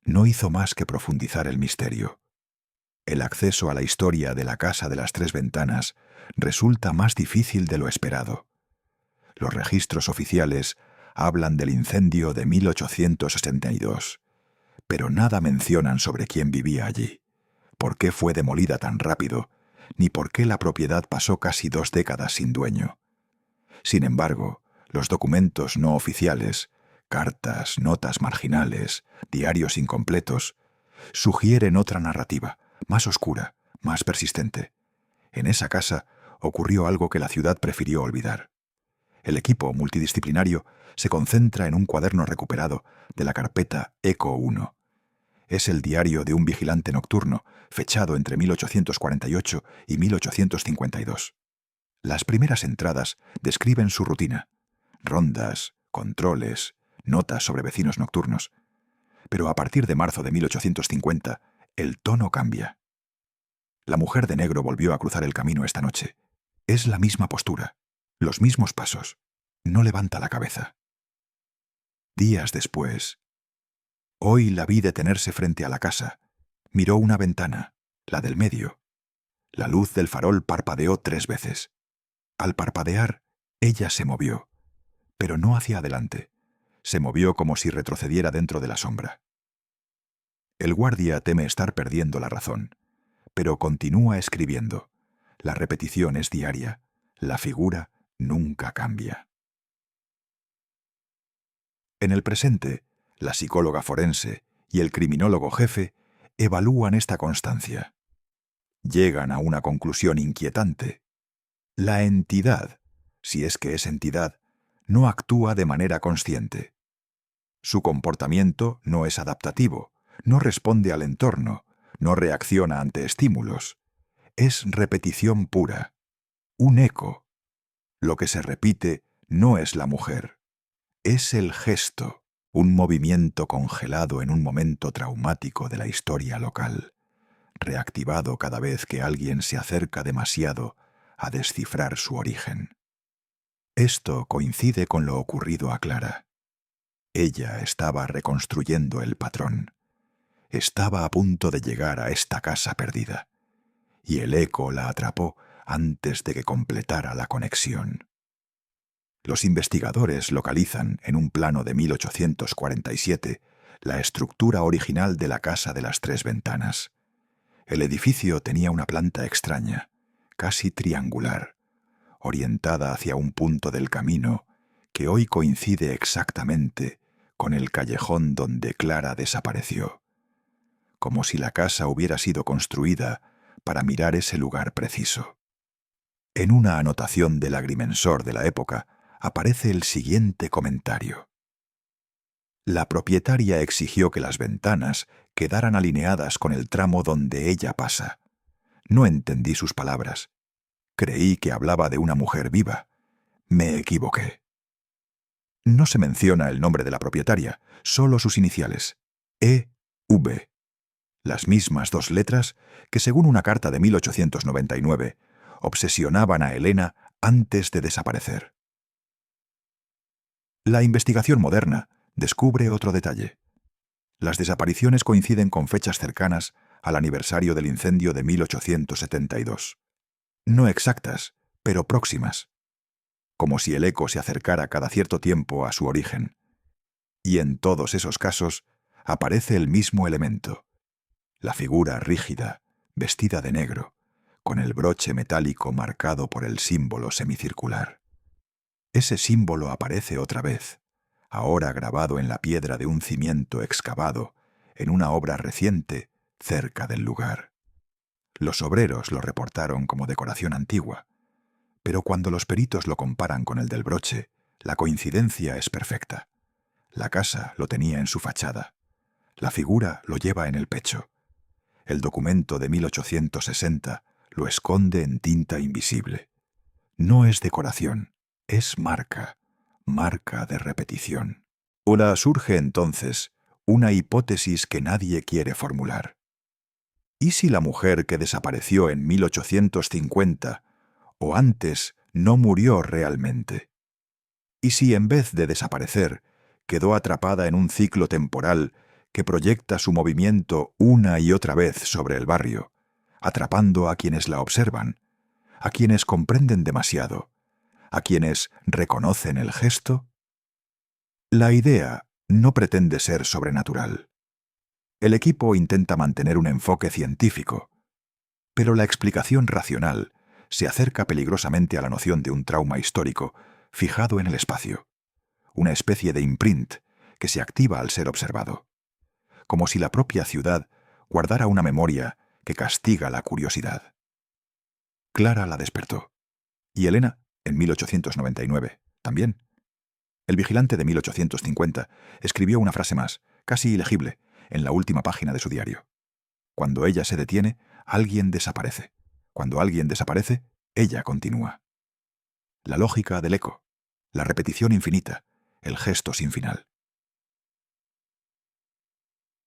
no hizo más que profundizar el misterio. El acceso a la historia de la casa de las tres ventanas resulta más difícil de lo esperado. Los registros oficiales hablan del incendio de 1862, pero nada mencionan sobre quién vivía allí, por qué fue demolida tan rápido, ni por qué la propiedad pasó casi 2 décadas sin dueño. Sin embargo, los documentos no oficiales, cartas, notas marginales, diarios incompletos, sugieren otra narrativa, más oscura, más persistente. En esa casa ocurrió algo que la ciudad prefirió olvidar. El equipo multidisciplinario se concentra en un cuaderno recuperado de la carpeta ECO 1. Es el diario de un vigilante nocturno, fechado entre 1848 y 1852. Las primeras entradas describen su rutina: rondas, controles, notas sobre vecinos nocturnos. Pero a partir de marzo de 1850, el tono cambia. La mujer de negro volvió a cruzar el camino esta noche. Es la misma postura, los mismos pasos. No levanta la cabeza. Días después, hoy la vi detenerse frente a la casa. Miró una ventana, la del medio. La luz del farol parpadeó 3 veces. Al parpadear, ella se movió, pero no hacia adelante. Se movió como si retrocediera dentro de la sombra. El guardia teme estar perdiendo la razón, pero continúa escribiendo. La repetición es diaria. La figura nunca cambia. En el presente, la psicóloga forense y el criminólogo jefe evalúan esta constancia. Llegan a una conclusión inquietante. La entidad, si es que es entidad, no actúa de manera consciente. Su comportamiento no es adaptativo, no responde al entorno, no reacciona ante estímulos. Es repetición pura, un eco. Lo que se repite no es la mujer, es el gesto, un movimiento congelado en un momento traumático de la historia local, reactivado cada vez que alguien se acerca demasiado a descifrar su origen. Esto coincide con lo ocurrido a Clara. Ella estaba reconstruyendo el patrón. Estaba a punto de llegar a esta casa perdida, y el eco la atrapó antes de que completara la conexión. Los investigadores localizan en un plano de 1847 la estructura original de la casa de las tres ventanas. El edificio tenía una planta extraña, casi triangular, orientada hacia un punto del camino que hoy coincide exactamente con el callejón donde Clara desapareció, como si la casa hubiera sido construida para mirar ese lugar preciso. En una anotación del agrimensor de la época aparece el siguiente comentario. La propietaria exigió que las ventanas quedaran alineadas con el tramo donde ella pasa. No entendí sus palabras. Creí que hablaba de una mujer viva. Me equivoqué. No se menciona el nombre de la propietaria, solo sus iniciales, E.V., las mismas dos letras que, según una carta de 1899, obsesionaban a Elena antes de desaparecer. La investigación moderna descubre otro detalle. Las desapariciones coinciden con fechas cercanas al aniversario del incendio de 1872. No exactas, pero próximas, como si el eco se acercara cada cierto tiempo a su origen. Y en todos esos casos aparece el mismo elemento: la figura rígida, vestida de negro, con el broche metálico marcado por el símbolo semicircular. Ese símbolo aparece otra vez, ahora grabado en la piedra de un cimiento excavado en una obra reciente cerca del lugar. Los obreros lo reportaron como decoración antigua, pero cuando los peritos lo comparan con el del broche, la coincidencia es perfecta. La casa lo tenía en su fachada. La figura lo lleva en el pecho. El documento de 1860 lo esconde en tinta invisible. No es decoración, es marca de repetición. Ahora surge entonces una hipótesis que nadie quiere formular. ¿Y si la mujer que desapareció en 1850 o antes no murió realmente? ¿Y si en vez de desaparecer quedó atrapada en un ciclo temporal que proyecta su movimiento una y otra vez sobre el barrio, atrapando a quienes la observan, a quienes comprenden demasiado, a quienes reconocen el gesto? La idea no pretende ser sobrenatural. El equipo intenta mantener un enfoque científico, pero la explicación racional se acerca peligrosamente a la noción de un trauma histórico fijado en el espacio, una especie de imprint que se activa al ser observado, como si la propia ciudad guardara una memoria que castiga la curiosidad. Clara la despertó, y Elena, en 1899, también. El vigilante de 1850 escribió una frase más, casi ilegible, en la última página de su diario. Cuando ella se detiene, alguien desaparece. Cuando alguien desaparece, ella continúa. La lógica del eco, la repetición infinita, el gesto sin final.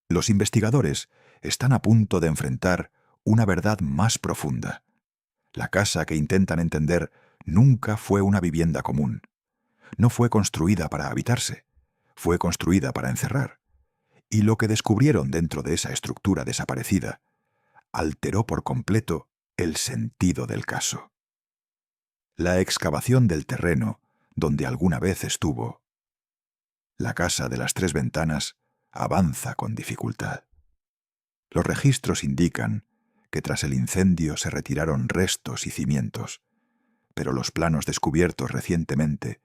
Los investigadores están a punto de enfrentar una verdad más profunda. La casa que intentan entender nunca fue una vivienda común. No fue construida para habitarse, fue construida para encerrar. Y lo que descubrieron dentro de esa estructura desaparecida alteró por completo el sentido del caso. La excavación del terreno donde alguna vez estuvo, la casa de las tres ventanas, avanza con dificultad. Los registros indican que tras el incendio se retiraron restos y cimientos, pero los planos descubiertos recientemente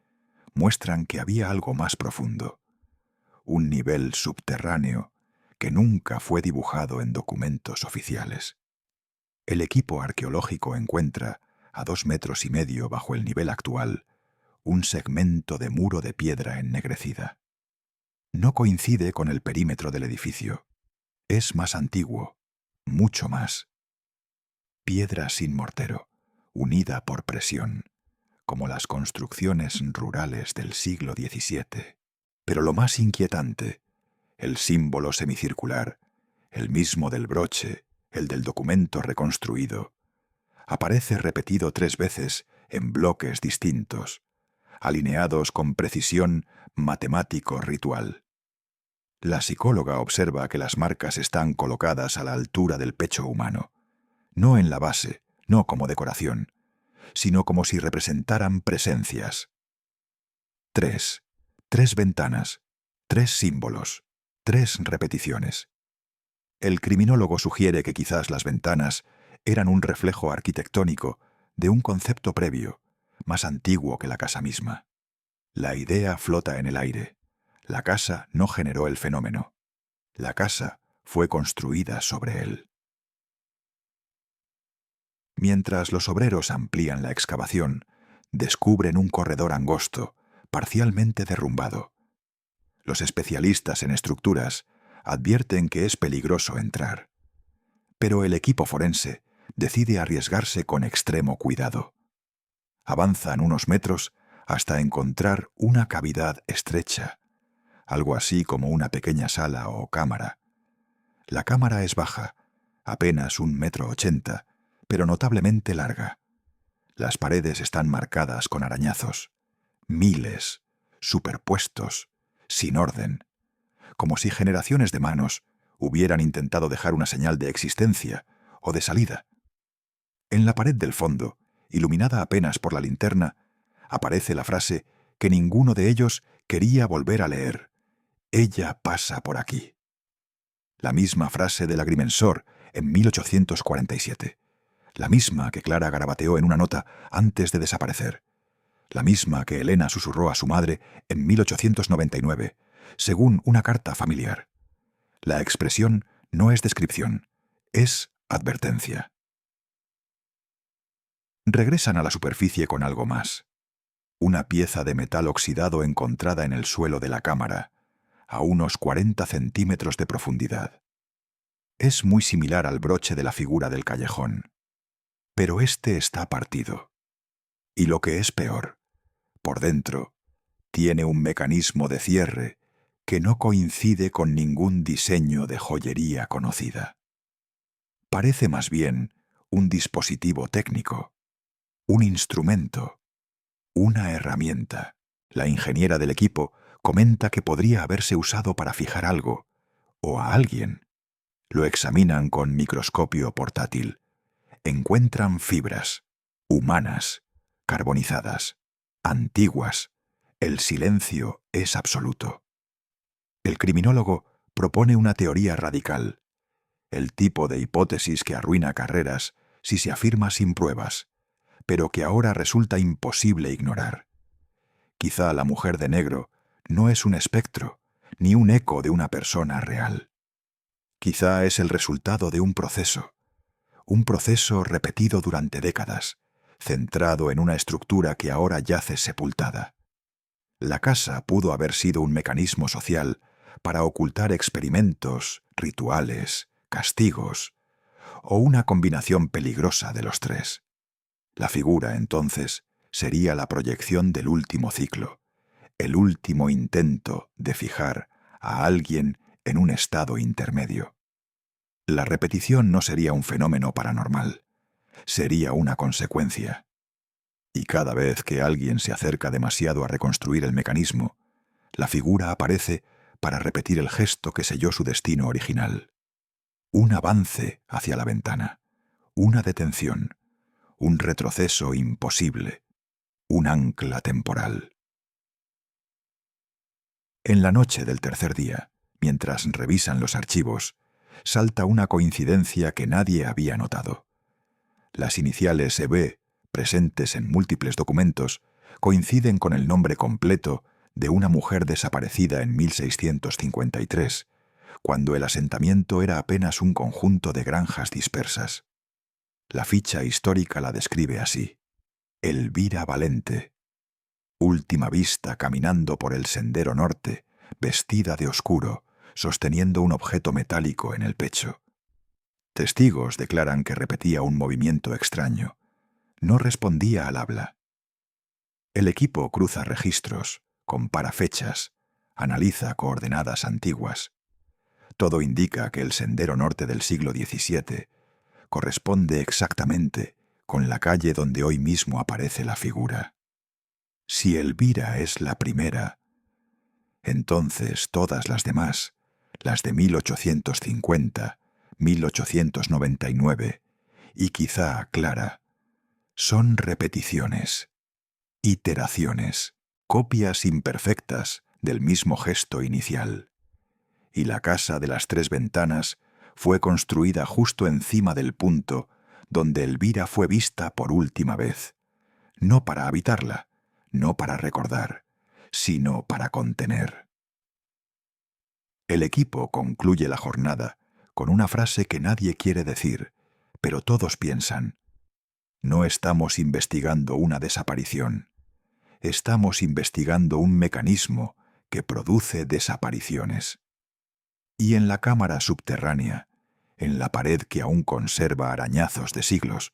muestran que había algo más profundo, un nivel subterráneo que nunca fue dibujado en documentos oficiales. El equipo arqueológico encuentra, a 2,5 metros bajo el nivel actual, un segmento de muro de piedra ennegrecida. No coincide con el perímetro del edificio. Es más antiguo, mucho más. Piedra sin mortero, unida por presión, como las construcciones rurales del siglo XVII. Pero lo más inquietante, el símbolo semicircular, el mismo del broche, el del documento reconstruido, aparece repetido 3 veces en bloques distintos, alineados con precisión matemático-ritual. La psicóloga observa que las marcas están colocadas a la altura del pecho humano, no en la base, no como decoración, sino como si representaran presencias. 3 ventanas, 3 símbolos, 3 repeticiones. El criminólogo sugiere que quizás las ventanas eran un reflejo arquitectónico de un concepto previo, más antiguo que la casa misma. La idea flota en el aire. La casa no generó el fenómeno. La casa fue construida sobre él. Mientras los obreros amplían la excavación, descubren un corredor angosto, parcialmente derrumbado. Los especialistas en estructuras advierten que es peligroso entrar. Pero el equipo forense decide arriesgarse con extremo cuidado. Avanzan unos metros hasta encontrar una cavidad estrecha, algo así como una pequeña sala o cámara. La cámara es baja, apenas 1,80 m, pero notablemente larga. Las paredes están marcadas con arañazos, miles, superpuestos, sin orden, como si generaciones de manos hubieran intentado dejar una señal de existencia o de salida. En la pared del fondo, iluminada apenas por la linterna, aparece la frase que ninguno de ellos quería volver a leer: «Ella pasa por aquí». La misma frase del agrimensor en 1847. La misma que Clara garabateó en una nota antes de desaparecer. La misma que Elena susurró a su madre en 1899, según una carta familiar. La expresión no es descripción, es advertencia. Regresan a la superficie con algo más. Una pieza de metal oxidado encontrada en el suelo de la cámara, a unos 40 centímetros de profundidad. Es muy similar al broche de la figura del callejón. Pero este está partido. Y lo que es peor, por dentro, tiene un mecanismo de cierre que no coincide con ningún diseño de joyería conocida. Parece más bien un dispositivo técnico, un instrumento, una herramienta. La ingeniera del equipo comenta que podría haberse usado para fijar algo, o a alguien. Lo examinan con microscopio portátil. Encuentran fibras, humanas, carbonizadas, antiguas. El silencio es absoluto. El criminólogo propone una teoría radical, el tipo de hipótesis que arruina carreras si se afirma sin pruebas, pero que ahora resulta imposible ignorar. Quizá la mujer de negro no es un espectro, ni un eco de una persona real. Quizá es el resultado de un proceso repetido durante décadas, centrado en una estructura que ahora yace sepultada. La casa pudo haber sido un mecanismo social para ocultar experimentos, rituales, castigos, o una combinación peligrosa de los tres. La figura, entonces, sería la proyección del último ciclo, el último intento de fijar a alguien en un estado intermedio. La repetición no sería un fenómeno paranormal, sería una consecuencia. Y cada vez que alguien se acerca demasiado a reconstruir el mecanismo, la figura aparece para repetir el gesto que selló su destino original. Un avance hacia la ventana, una detención, un retroceso imposible, un ancla temporal. En la noche del tercer día, mientras revisan los archivos, salta una coincidencia que nadie había notado. Las iniciales EB, presentes en múltiples documentos, coinciden con el nombre completo de una mujer desaparecida en 1653, cuando el asentamiento era apenas un conjunto de granjas dispersas. La ficha histórica la describe así: Elvira Valente. Última vista caminando por el sendero norte, vestida de oscuro, sosteniendo un objeto metálico en el pecho. Testigos declaran que repetía un movimiento extraño. No respondía al habla. El equipo cruza registros, compara fechas, analiza coordenadas antiguas. Todo indica que el sendero norte del siglo XVII corresponde exactamente con la calle donde hoy mismo aparece la figura. Si Elvira es la primera, entonces todas las demás, las de 1850, 1899 y quizá Clara, son repeticiones, iteraciones, copias imperfectas del mismo gesto inicial. Y la casa de las tres ventanas fue construida justo encima del punto donde Elvira fue vista por última vez, no para habitarla, no para recordar, sino para contener. El equipo concluye la jornada con una frase que nadie quiere decir, pero todos piensan: No estamos investigando una desaparición. Estamos investigando un mecanismo que produce desapariciones. Y en la cámara subterránea, en la pared que aún conserva arañazos de siglos,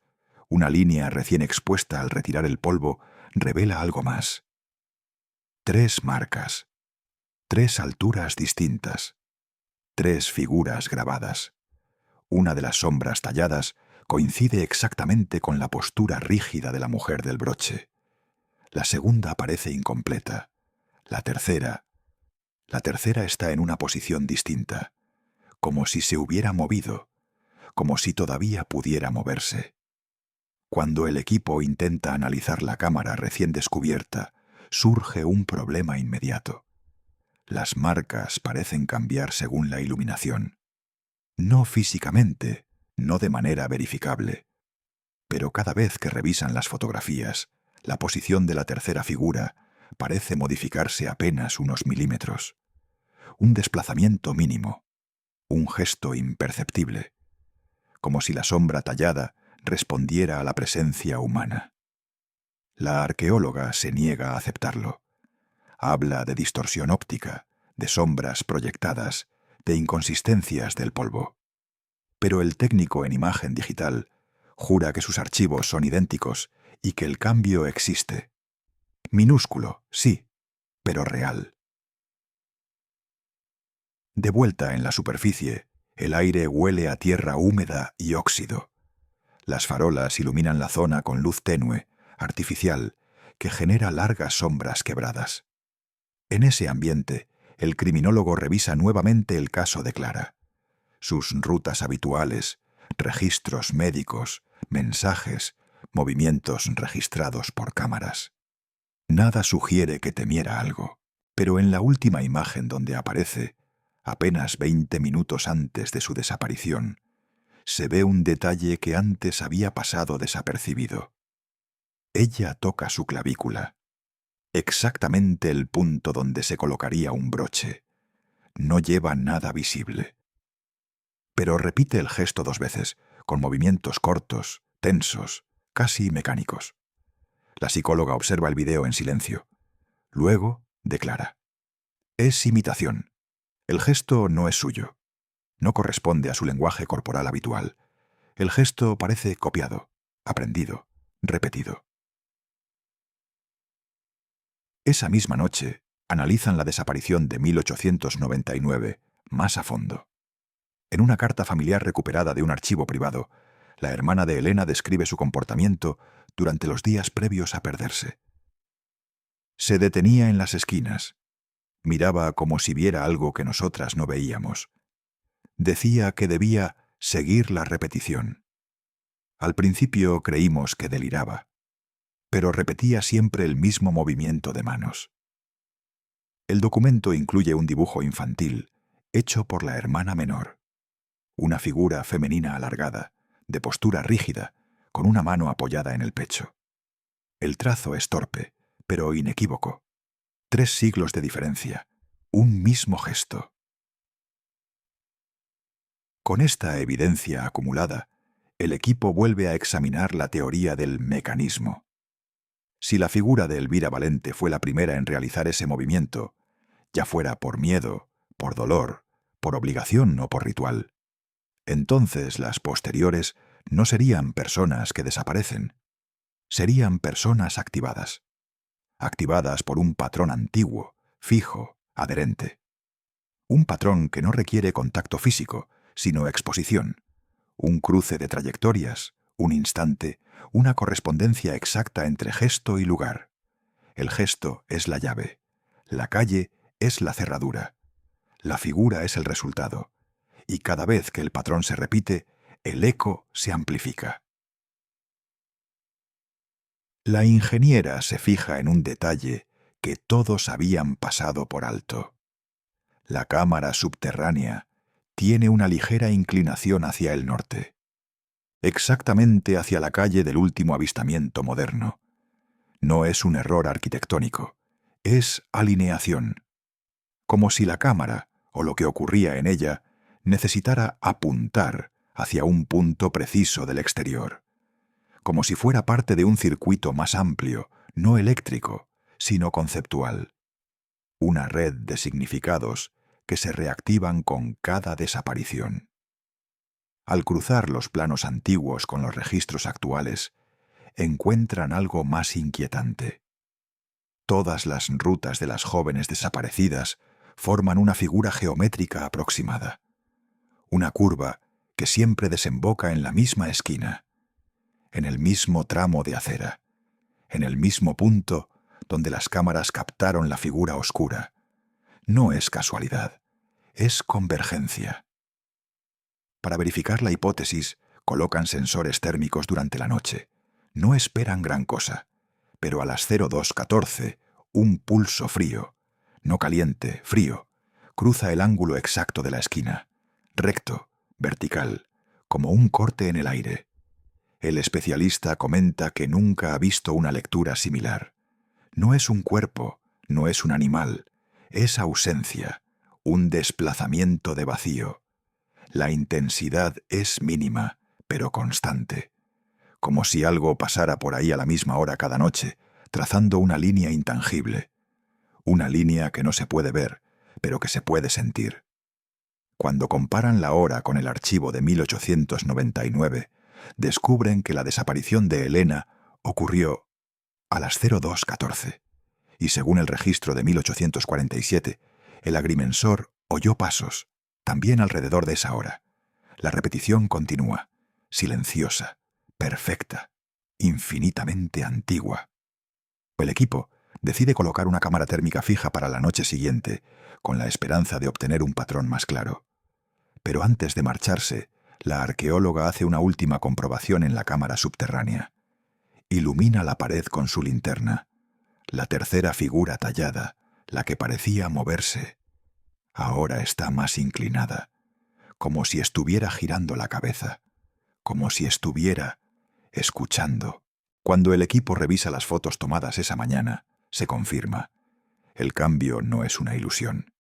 una línea recién expuesta al retirar el polvo revela algo más. 3 marcas, 3 alturas distintas, 3 figuras grabadas. Una de las sombras talladas coincide exactamente con la postura rígida de la mujer del broche. La segunda parece incompleta. La tercera está en una posición distinta, como si se hubiera movido, como si todavía pudiera moverse. Cuando el equipo intenta analizar la cámara recién descubierta, surge un problema inmediato. Las marcas parecen cambiar según la iluminación. No físicamente, no de manera verificable. Pero cada vez que revisan las fotografías, la posición de la tercera figura parece modificarse apenas unos milímetros. Un desplazamiento mínimo, un gesto imperceptible, como si la sombra tallada respondiera a la presencia humana. La arqueóloga se niega a aceptarlo. Habla de distorsión óptica, de sombras proyectadas, de inconsistencias del polvo. Pero el técnico en imagen digital jura que sus archivos son idénticos y que el cambio existe. Minúsculo, sí, pero real. De vuelta en la superficie, el aire huele a tierra húmeda y óxido. Las farolas iluminan la zona con luz tenue, artificial, que genera largas sombras quebradas. En ese ambiente, el criminólogo revisa nuevamente el caso de Clara. Sus rutas habituales, registros médicos, mensajes, movimientos registrados por cámaras. Nada sugiere que temiera algo, pero en la última imagen donde aparece, apenas 20 minutos antes de su desaparición, se ve un detalle que antes había pasado desapercibido. Ella toca su clavícula, exactamente el punto donde se colocaría un broche. No lleva nada visible. Pero repite el gesto 2 veces, con movimientos cortos, tensos, casi mecánicos. La psicóloga observa el video en silencio. Luego declara: es imitación. El gesto no es suyo. No corresponde a su lenguaje corporal habitual. El gesto parece copiado, aprendido, repetido. Esa misma noche, analizan la desaparición de 1899 más a fondo. En una carta familiar recuperada de un archivo privado, la hermana de Elena describe su comportamiento durante los días previos a perderse. Se detenía en las esquinas. Miraba como si viera algo que nosotras no veíamos. Decía que debía seguir la repetición. Al principio creímos que deliraba, pero repetía siempre el mismo movimiento de manos. El documento incluye un dibujo infantil, hecho por la hermana menor. Una figura femenina alargada, de postura rígida, con una mano apoyada en el pecho. El trazo es torpe, pero inequívoco. 3 siglos de diferencia, un mismo gesto. Con esta evidencia acumulada, el equipo vuelve a examinar la teoría del mecanismo. Si la figura de Elvira Valente fue la primera en realizar ese movimiento, ya fuera por miedo, por dolor, por obligación o por ritual, entonces las posteriores no serían personas que desaparecen. Serían personas activadas. Activadas por un patrón antiguo, fijo, adherente. Un patrón que no requiere contacto físico, sino exposición. Un cruce de trayectorias, un instante, una correspondencia exacta entre gesto y lugar. El gesto es la llave. La calle es la cerradura. La figura es el resultado. Y cada vez que el patrón se repite, el eco se amplifica. La ingeniera se fija en un detalle que todos habían pasado por alto. La cámara subterránea tiene una ligera inclinación hacia el norte, exactamente hacia la calle del último avistamiento moderno. No es un error arquitectónico, es alineación. Como si la cámara, o lo que ocurría en ella, necesitara apuntar hacia un punto preciso del exterior. como si fuera parte de un circuito más amplio, no eléctrico, sino conceptual. Una red de significados que se reactivan con cada desaparición. Al cruzar los planos antiguos con los registros actuales, encuentran algo más inquietante. Todas las rutas de las jóvenes desaparecidas forman una figura geométrica aproximada. Una curva que siempre desemboca en la misma esquina, en el mismo tramo de acera, en el mismo punto donde las cámaras captaron la figura oscura. No es casualidad, es convergencia. Para verificar la hipótesis, colocan sensores térmicos durante la noche. No esperan gran cosa, pero a las 02:14, un pulso frío, no caliente, frío, cruza el ángulo exacto de la esquina, recto, vertical, como un corte en el aire. El especialista comenta que nunca ha visto una lectura similar. No es un cuerpo, no es un animal, es ausencia, un desplazamiento de vacío. La intensidad es mínima, pero constante, como si algo pasara por ahí a la misma hora cada noche, trazando una línea intangible, una línea que no se puede ver, pero que se puede sentir. Cuando comparan la hora con el archivo de 1899, descubren que la desaparición de Elena ocurrió a las 02:14, y según el registro de 1847, el agrimensor oyó pasos, también alrededor de esa hora. La repetición continúa, silenciosa, perfecta, infinitamente antigua. El equipo decide colocar una cámara térmica fija para la noche siguiente, con la esperanza de obtener un patrón más claro. Pero antes de marcharse, la arqueóloga hace una última comprobación en la cámara subterránea. Ilumina la pared con su linterna. La tercera figura tallada, la que parecía moverse, ahora está más inclinada, como si estuviera girando la cabeza, como si estuviera escuchando. Cuando el equipo revisa las fotos tomadas esa mañana, se confirma. El cambio no es una ilusión.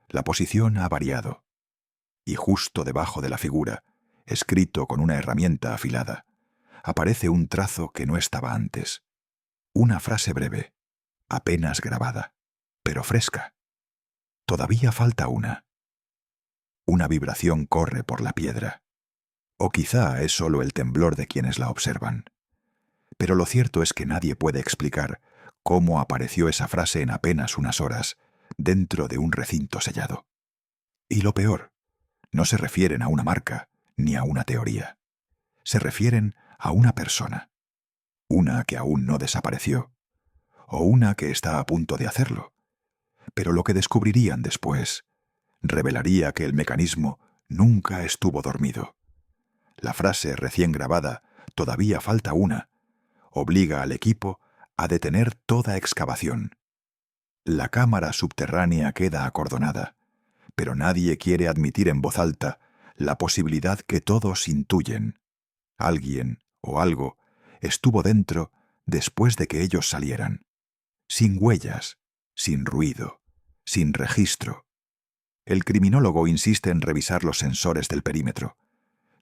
La posición ha variado. Y justo debajo de la figura, escrito con una herramienta afilada, aparece un trazo que no estaba antes. Una frase breve, apenas grabada, pero fresca. Todavía falta una. Una vibración corre por la piedra. O quizá es solo el temblor de quienes la observan. Pero lo cierto es que nadie puede explicar cómo apareció esa frase en apenas unas horas dentro de un recinto sellado. Y lo peor, no se refieren a una marca ni a una teoría. Se refieren a una persona. Una que aún no desapareció. O una que está a punto de hacerlo. Pero lo que descubrirían después revelaría que el mecanismo nunca estuvo dormido. La frase recién grabada, todavía falta una, obliga al equipo a detener toda excavación. La cámara subterránea queda acordonada, pero nadie quiere admitir en voz alta la posibilidad que todos intuyen. Alguien o algo estuvo dentro después de que ellos salieran. Sin huellas, sin ruido, sin registro. El criminólogo insiste en revisar los sensores del perímetro.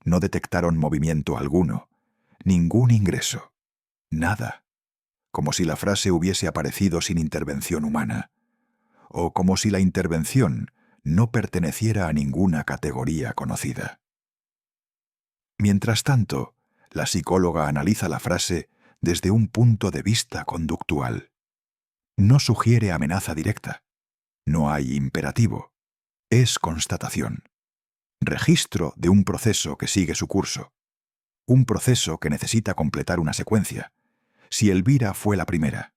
No detectaron movimiento alguno, ningún ingreso, nada. Como si la frase hubiese aparecido sin intervención humana, o como si la intervención no perteneciera a ninguna categoría conocida. Mientras tanto, la psicóloga analiza la frase desde un punto de vista conductual. No sugiere amenaza directa. No hay imperativo. Es constatación. Registro de un proceso que sigue su curso. Un proceso que necesita completar una secuencia. Si Elvira fue la primera,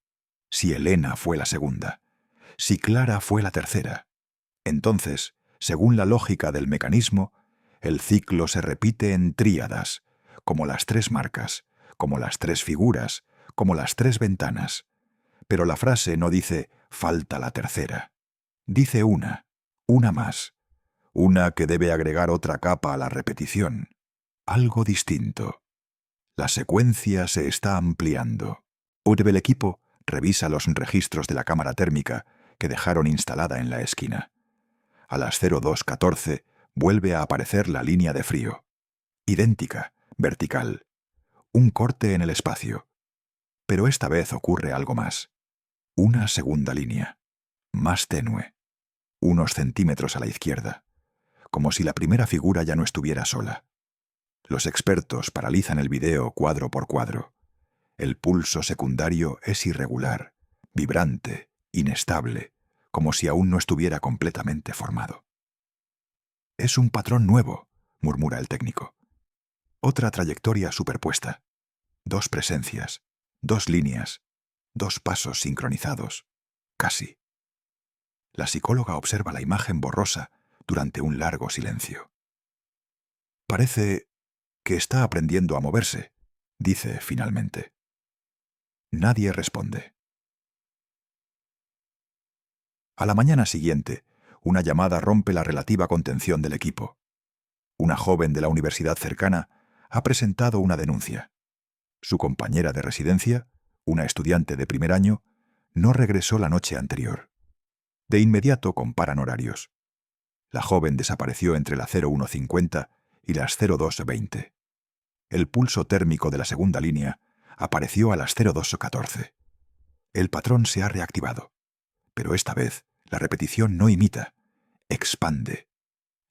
si Elena fue la segunda, si Clara fue la tercera, entonces, según la lógica del mecanismo, el ciclo se repite en tríadas, como las 3 marcas, como las 3 figuras, como las 3 ventanas. Pero la frase no dice «falta la tercera». Dice una más, una que debe agregar otra capa a la repetición, algo distinto. La secuencia se está ampliando. El equipo revisa los registros de la cámara térmica que dejaron instalada en la esquina. A las 02:14 vuelve a aparecer la línea de frío. Idéntica, vertical. Un corte en el espacio. Pero esta vez ocurre algo más. Una segunda línea, más tenue, unos centímetros a la izquierda, como si la primera figura ya no estuviera sola. Los expertos paralizan el video cuadro por cuadro. El pulso secundario es irregular, vibrante, inestable, como si aún no estuviera completamente formado. «Es un patrón nuevo», murmura el técnico. «Otra trayectoria superpuesta. Dos presencias, dos líneas, dos pasos sincronizados, casi». La psicóloga observa la imagen borrosa durante un largo silencio. «Parece que está aprendiendo a moverse», dice finalmente. Nadie responde. A la mañana siguiente, una llamada rompe la relativa contención del equipo. Una joven de la universidad cercana ha presentado una denuncia. Su compañera de residencia, una estudiante de primer año, no regresó la noche anterior. De inmediato comparan horarios. La joven desapareció entre las 01:50 y las 02:20. El pulso térmico de la segunda línea apareció a las 02:14. El patrón se ha reactivado, pero esta vez la repetición no imita, expande.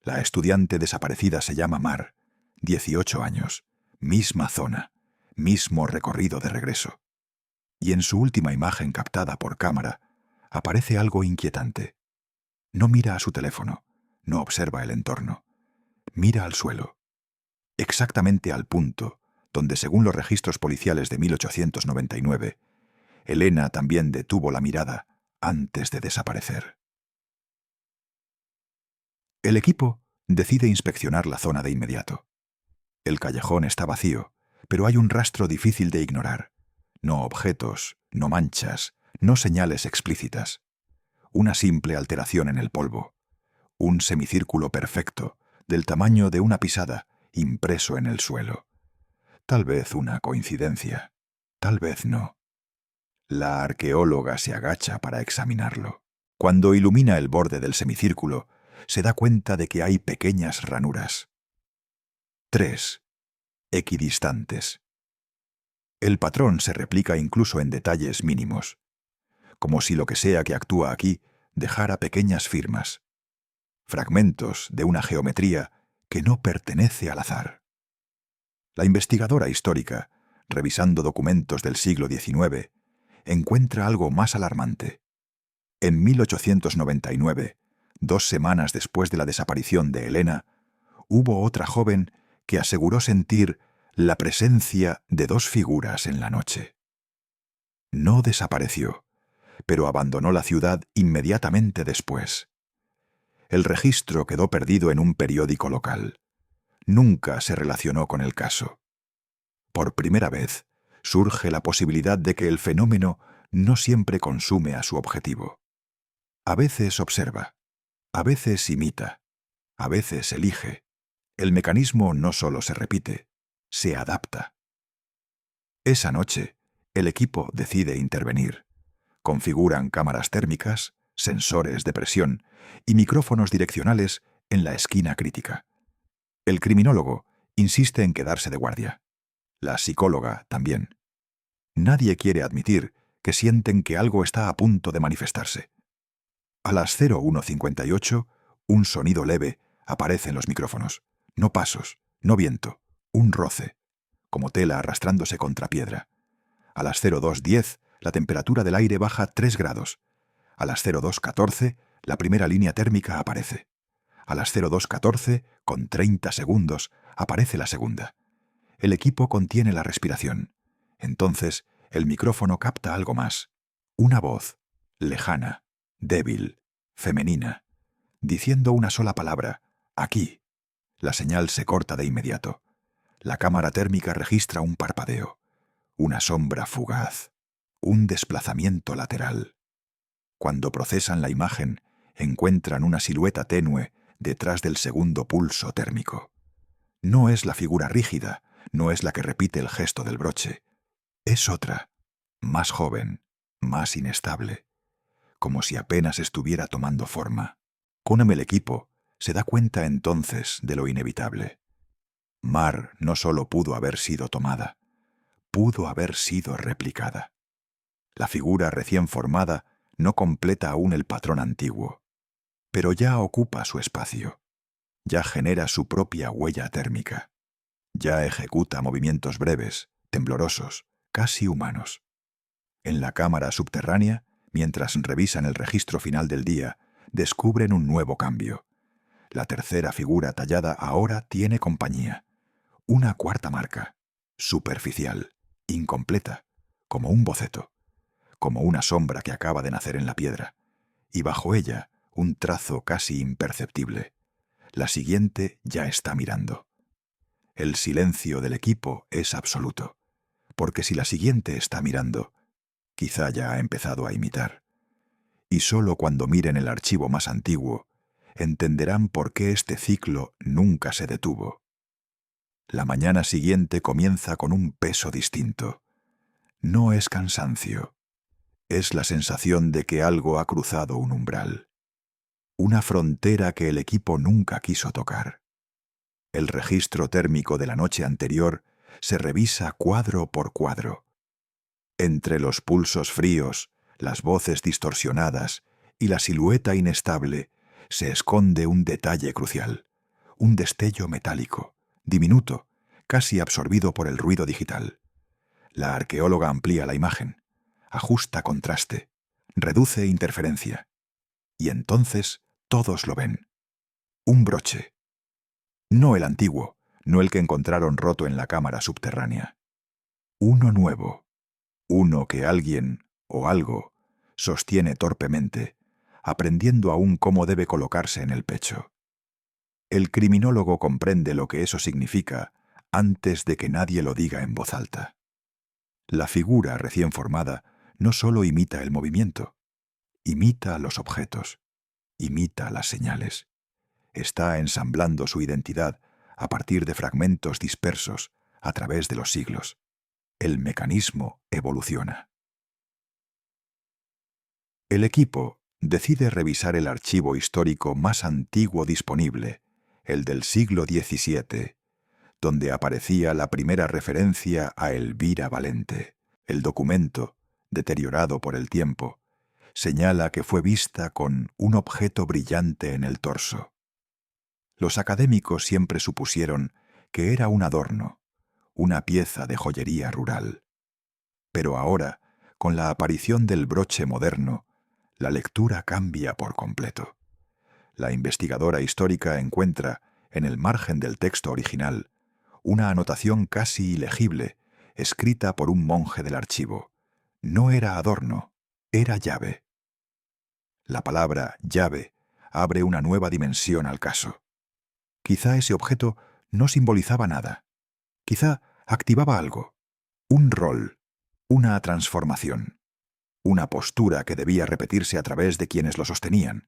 La estudiante desaparecida se llama Mar, 18 años, misma zona, mismo recorrido de regreso. Y en su última imagen captada por cámara, aparece algo inquietante. No mira a su teléfono, no observa el entorno. Mira al suelo, exactamente al punto donde, según los registros policiales de 1899, Elena también detuvo la mirada antes de desaparecer. El equipo decide inspeccionar la zona de inmediato. El callejón está vacío, pero hay un rastro difícil de ignorar. No objetos, no manchas, no señales explícitas. Una simple alteración en el polvo. Un semicírculo perfecto, del tamaño de una pisada, impreso en el suelo. Tal vez una coincidencia, tal vez no. La arqueóloga se agacha para examinarlo. Cuando ilumina el borde del semicírculo, se da cuenta de que hay pequeñas ranuras. 3. Equidistantes. El patrón se replica incluso en detalles mínimos, como si lo que sea que actúa aquí dejara pequeñas firmas, fragmentos de una geometría que no pertenece al azar. La investigadora histórica, revisando documentos del siglo XIX, encuentra algo más alarmante. En 1899, 2 semanas después de la desaparición de Elena, hubo otra joven que aseguró sentir la presencia de 2 figuras en la noche. No desapareció, pero abandonó la ciudad inmediatamente después. El registro quedó perdido en un periódico local. Nunca se relacionó con el caso. Por primera vez, surge la posibilidad de que el fenómeno no siempre consume a su objetivo. A veces observa, a veces imita, a veces elige. El mecanismo no solo se repite, se adapta. Esa noche, el equipo decide intervenir. Configuran cámaras térmicas, sensores de presión y micrófonos direccionales en la esquina crítica. El criminólogo insiste en quedarse de guardia. La psicóloga también. Nadie quiere admitir que sienten que algo está a punto de manifestarse. A las 01:58, un sonido leve aparece en los micrófonos. No pasos, no viento, un roce, como tela arrastrándose contra piedra. A las 02:10, la temperatura del aire baja 3 grados. A las 02:14, la primera línea térmica aparece. A las 02:14, con 30 segundos, aparece la segunda. El equipo contiene la respiración. Entonces, el micrófono capta algo más. Una voz, lejana, débil, femenina, diciendo una sola palabra: aquí. La señal se corta de inmediato. La cámara térmica registra un parpadeo, una sombra fugaz, un desplazamiento lateral. Cuando procesan la imagen, encuentran una silueta tenue detrás del segundo pulso térmico. No es la figura rígida, no es la que repite el gesto del broche. Es otra, más joven, más inestable, como si apenas estuviera tomando forma. Conan, el equipo, se da cuenta entonces de lo inevitable. Mar no solo pudo haber sido tomada, pudo haber sido replicada. La figura recién formada no completa aún el patrón antiguo, pero ya ocupa su espacio, ya genera su propia huella térmica, ya ejecuta movimientos breves, temblorosos, casi humanos. En la cámara subterránea, mientras revisan el registro final del día, descubren un nuevo cambio. La tercera figura tallada ahora tiene compañía. Una cuarta marca, superficial, incompleta, como un boceto, como una sombra que acaba de nacer en la piedra, y bajo ella un trazo casi imperceptible. La siguiente ya está mirando. El silencio del equipo es absoluto, porque si la siguiente está mirando, quizá ya ha empezado a imitar. Y solo cuando miren el archivo más antiguo, entenderán por qué este ciclo nunca se detuvo. La mañana siguiente comienza con un peso distinto. No es cansancio, es la sensación de que algo ha cruzado un umbral. Una frontera que el equipo nunca quiso tocar. El registro térmico de la noche anterior se revisa cuadro por cuadro. Entre los pulsos fríos, las voces distorsionadas y la silueta inestable se esconde un detalle crucial, un destello metálico, diminuto, casi absorbido por el ruido digital. La arqueóloga amplía la imagen, ajusta contraste, reduce interferencia. Y entonces todos lo ven. Un broche. No el antiguo, no el que encontraron roto en la cámara subterránea. Uno nuevo. Uno que alguien, o algo, sostiene torpemente, aprendiendo aún cómo debe colocarse en el pecho. El criminólogo comprende lo que eso significa antes de que nadie lo diga en voz alta. La figura recién formada no solo imita el movimiento, imita los objetos, imita las señales. Está ensamblando su identidad a partir de fragmentos dispersos a través de los siglos. El mecanismo evoluciona. El equipo decide revisar el archivo histórico más antiguo disponible, el del siglo XVII, donde aparecía la primera referencia a Elvira Valente. El documento, deteriorado por el tiempo, señala que fue vista con un objeto brillante en el torso. Los académicos siempre supusieron que era un adorno, una pieza de joyería rural. Pero ahora, con la aparición del broche moderno, la lectura cambia por completo. La investigadora histórica encuentra, en el margen del texto original, una anotación casi ilegible, escrita por un monje del archivo. No era adorno, era llave. La palabra llave abre una nueva dimensión al caso. Quizá ese objeto no simbolizaba nada. Quizá activaba algo. Un rol, una transformación, una postura que debía repetirse a través de quienes lo sostenían.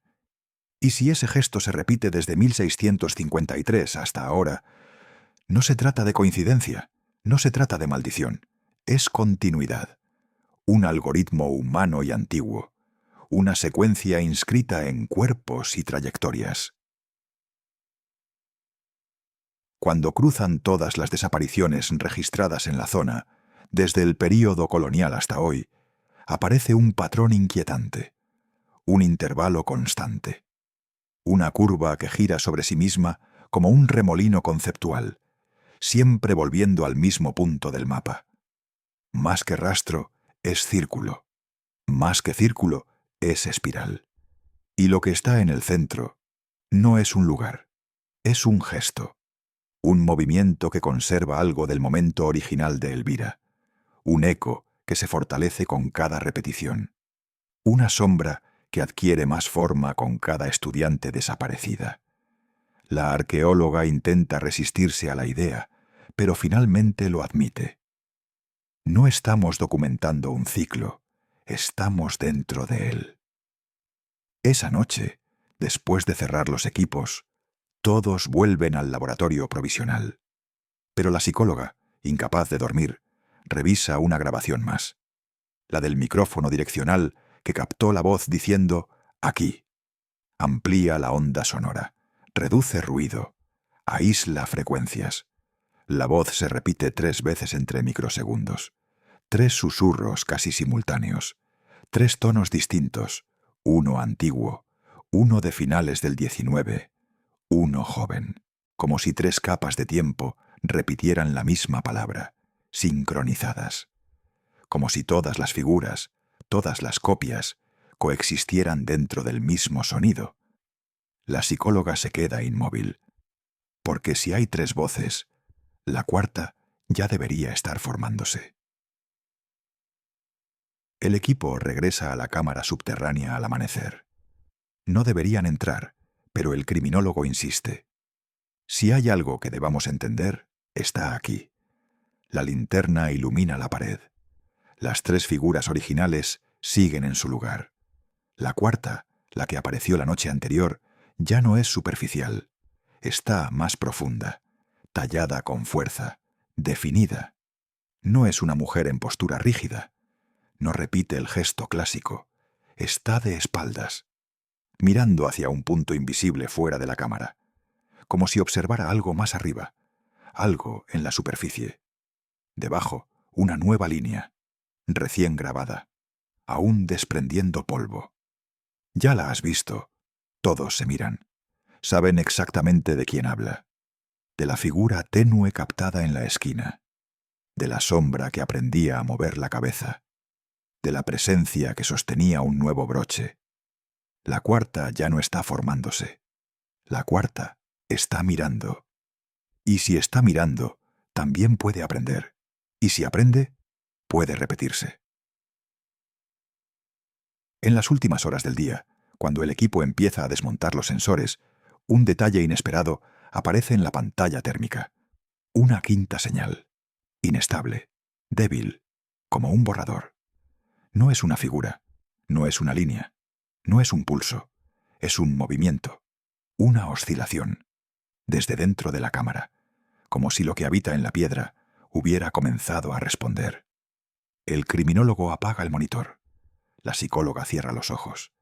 Y si ese gesto se repite desde 1653 hasta ahora, no se trata de coincidencia, no se trata de maldición, es continuidad. Un algoritmo humano y antiguo, una secuencia inscrita en cuerpos y trayectorias. Cuando cruzan todas las desapariciones registradas en la zona, desde el período colonial hasta hoy, aparece un patrón inquietante, un intervalo constante, una curva que gira sobre sí misma como un remolino conceptual, siempre volviendo al mismo punto del mapa. Más que rastro, es círculo. Más que círculo, es espiral. Y lo que está en el centro no es un lugar, es un gesto. Un movimiento que conserva algo del momento original de Elvira. Un eco que se fortalece con cada repetición. Una sombra que adquiere más forma con cada estudiante desaparecida. La arqueóloga intenta resistirse a la idea, pero finalmente lo admite. No estamos documentando un ciclo, estamos dentro de él. Esa noche, después de cerrar los equipos, todos vuelven al laboratorio provisional. Pero la psicóloga, incapaz de dormir, revisa una grabación más. La del micrófono direccional que captó la voz diciendo «aquí». Amplía la onda sonora, reduce ruido, aísla frecuencias. La voz se repite 3 veces entre microsegundos. 3 susurros casi simultáneos, 3 tonos distintos, uno antiguo, uno de finales del 19, uno joven, como si 3 capas de tiempo repitieran la misma palabra, sincronizadas, como si todas las figuras, todas las copias, coexistieran dentro del mismo sonido. La psicóloga se queda inmóvil, porque si hay 3 voces, la cuarta ya debería estar formándose. El equipo regresa a la cámara subterránea al amanecer. No deberían entrar, pero el criminólogo insiste. Si hay algo que debamos entender, está aquí. La linterna ilumina la pared. Las 3 figuras originales siguen en su lugar. La cuarta, la que apareció la noche anterior, ya no es superficial. Está más profunda, tallada con fuerza, definida. No es una mujer en postura rígida. No repite el gesto clásico. Está de espaldas, mirando hacia un punto invisible fuera de la cámara, como si observara algo más arriba, algo en la superficie. Debajo, una nueva línea, recién grabada, aún desprendiendo polvo. Ya la has visto. Todos se miran. Saben exactamente de quién habla. De la figura tenue captada en la esquina. De la sombra que aprendía a mover la cabeza. De la presencia que sostenía un nuevo broche. La cuarta ya no está formándose. La cuarta está mirando. Y si está mirando, también puede aprender. Y si aprende, puede repetirse. En las últimas horas del día, cuando el equipo empieza a desmontar los sensores, un detalle inesperado aparece en la pantalla térmica. Una quinta señal. Inestable, débil, como un borrador. No es una figura, no es una línea, no es un pulso, es un movimiento, una oscilación, desde dentro de la cámara, como si lo que habita en la piedra hubiera comenzado a responder. El criminólogo apaga el monitor. La psicóloga cierra los ojos.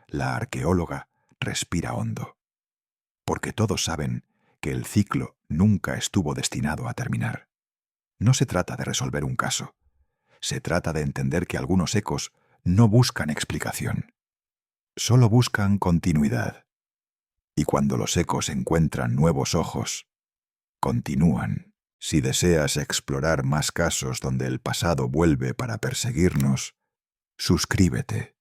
La arqueóloga respira hondo. Porque todos saben que el ciclo nunca estuvo destinado a terminar. No se trata de resolver un caso. Se trata de entender que algunos ecos no buscan explicación. Solo buscan continuidad. Y cuando los ecos encuentran nuevos ojos, continúan. Si deseas explorar más casos donde el pasado vuelve para perseguirnos, suscríbete.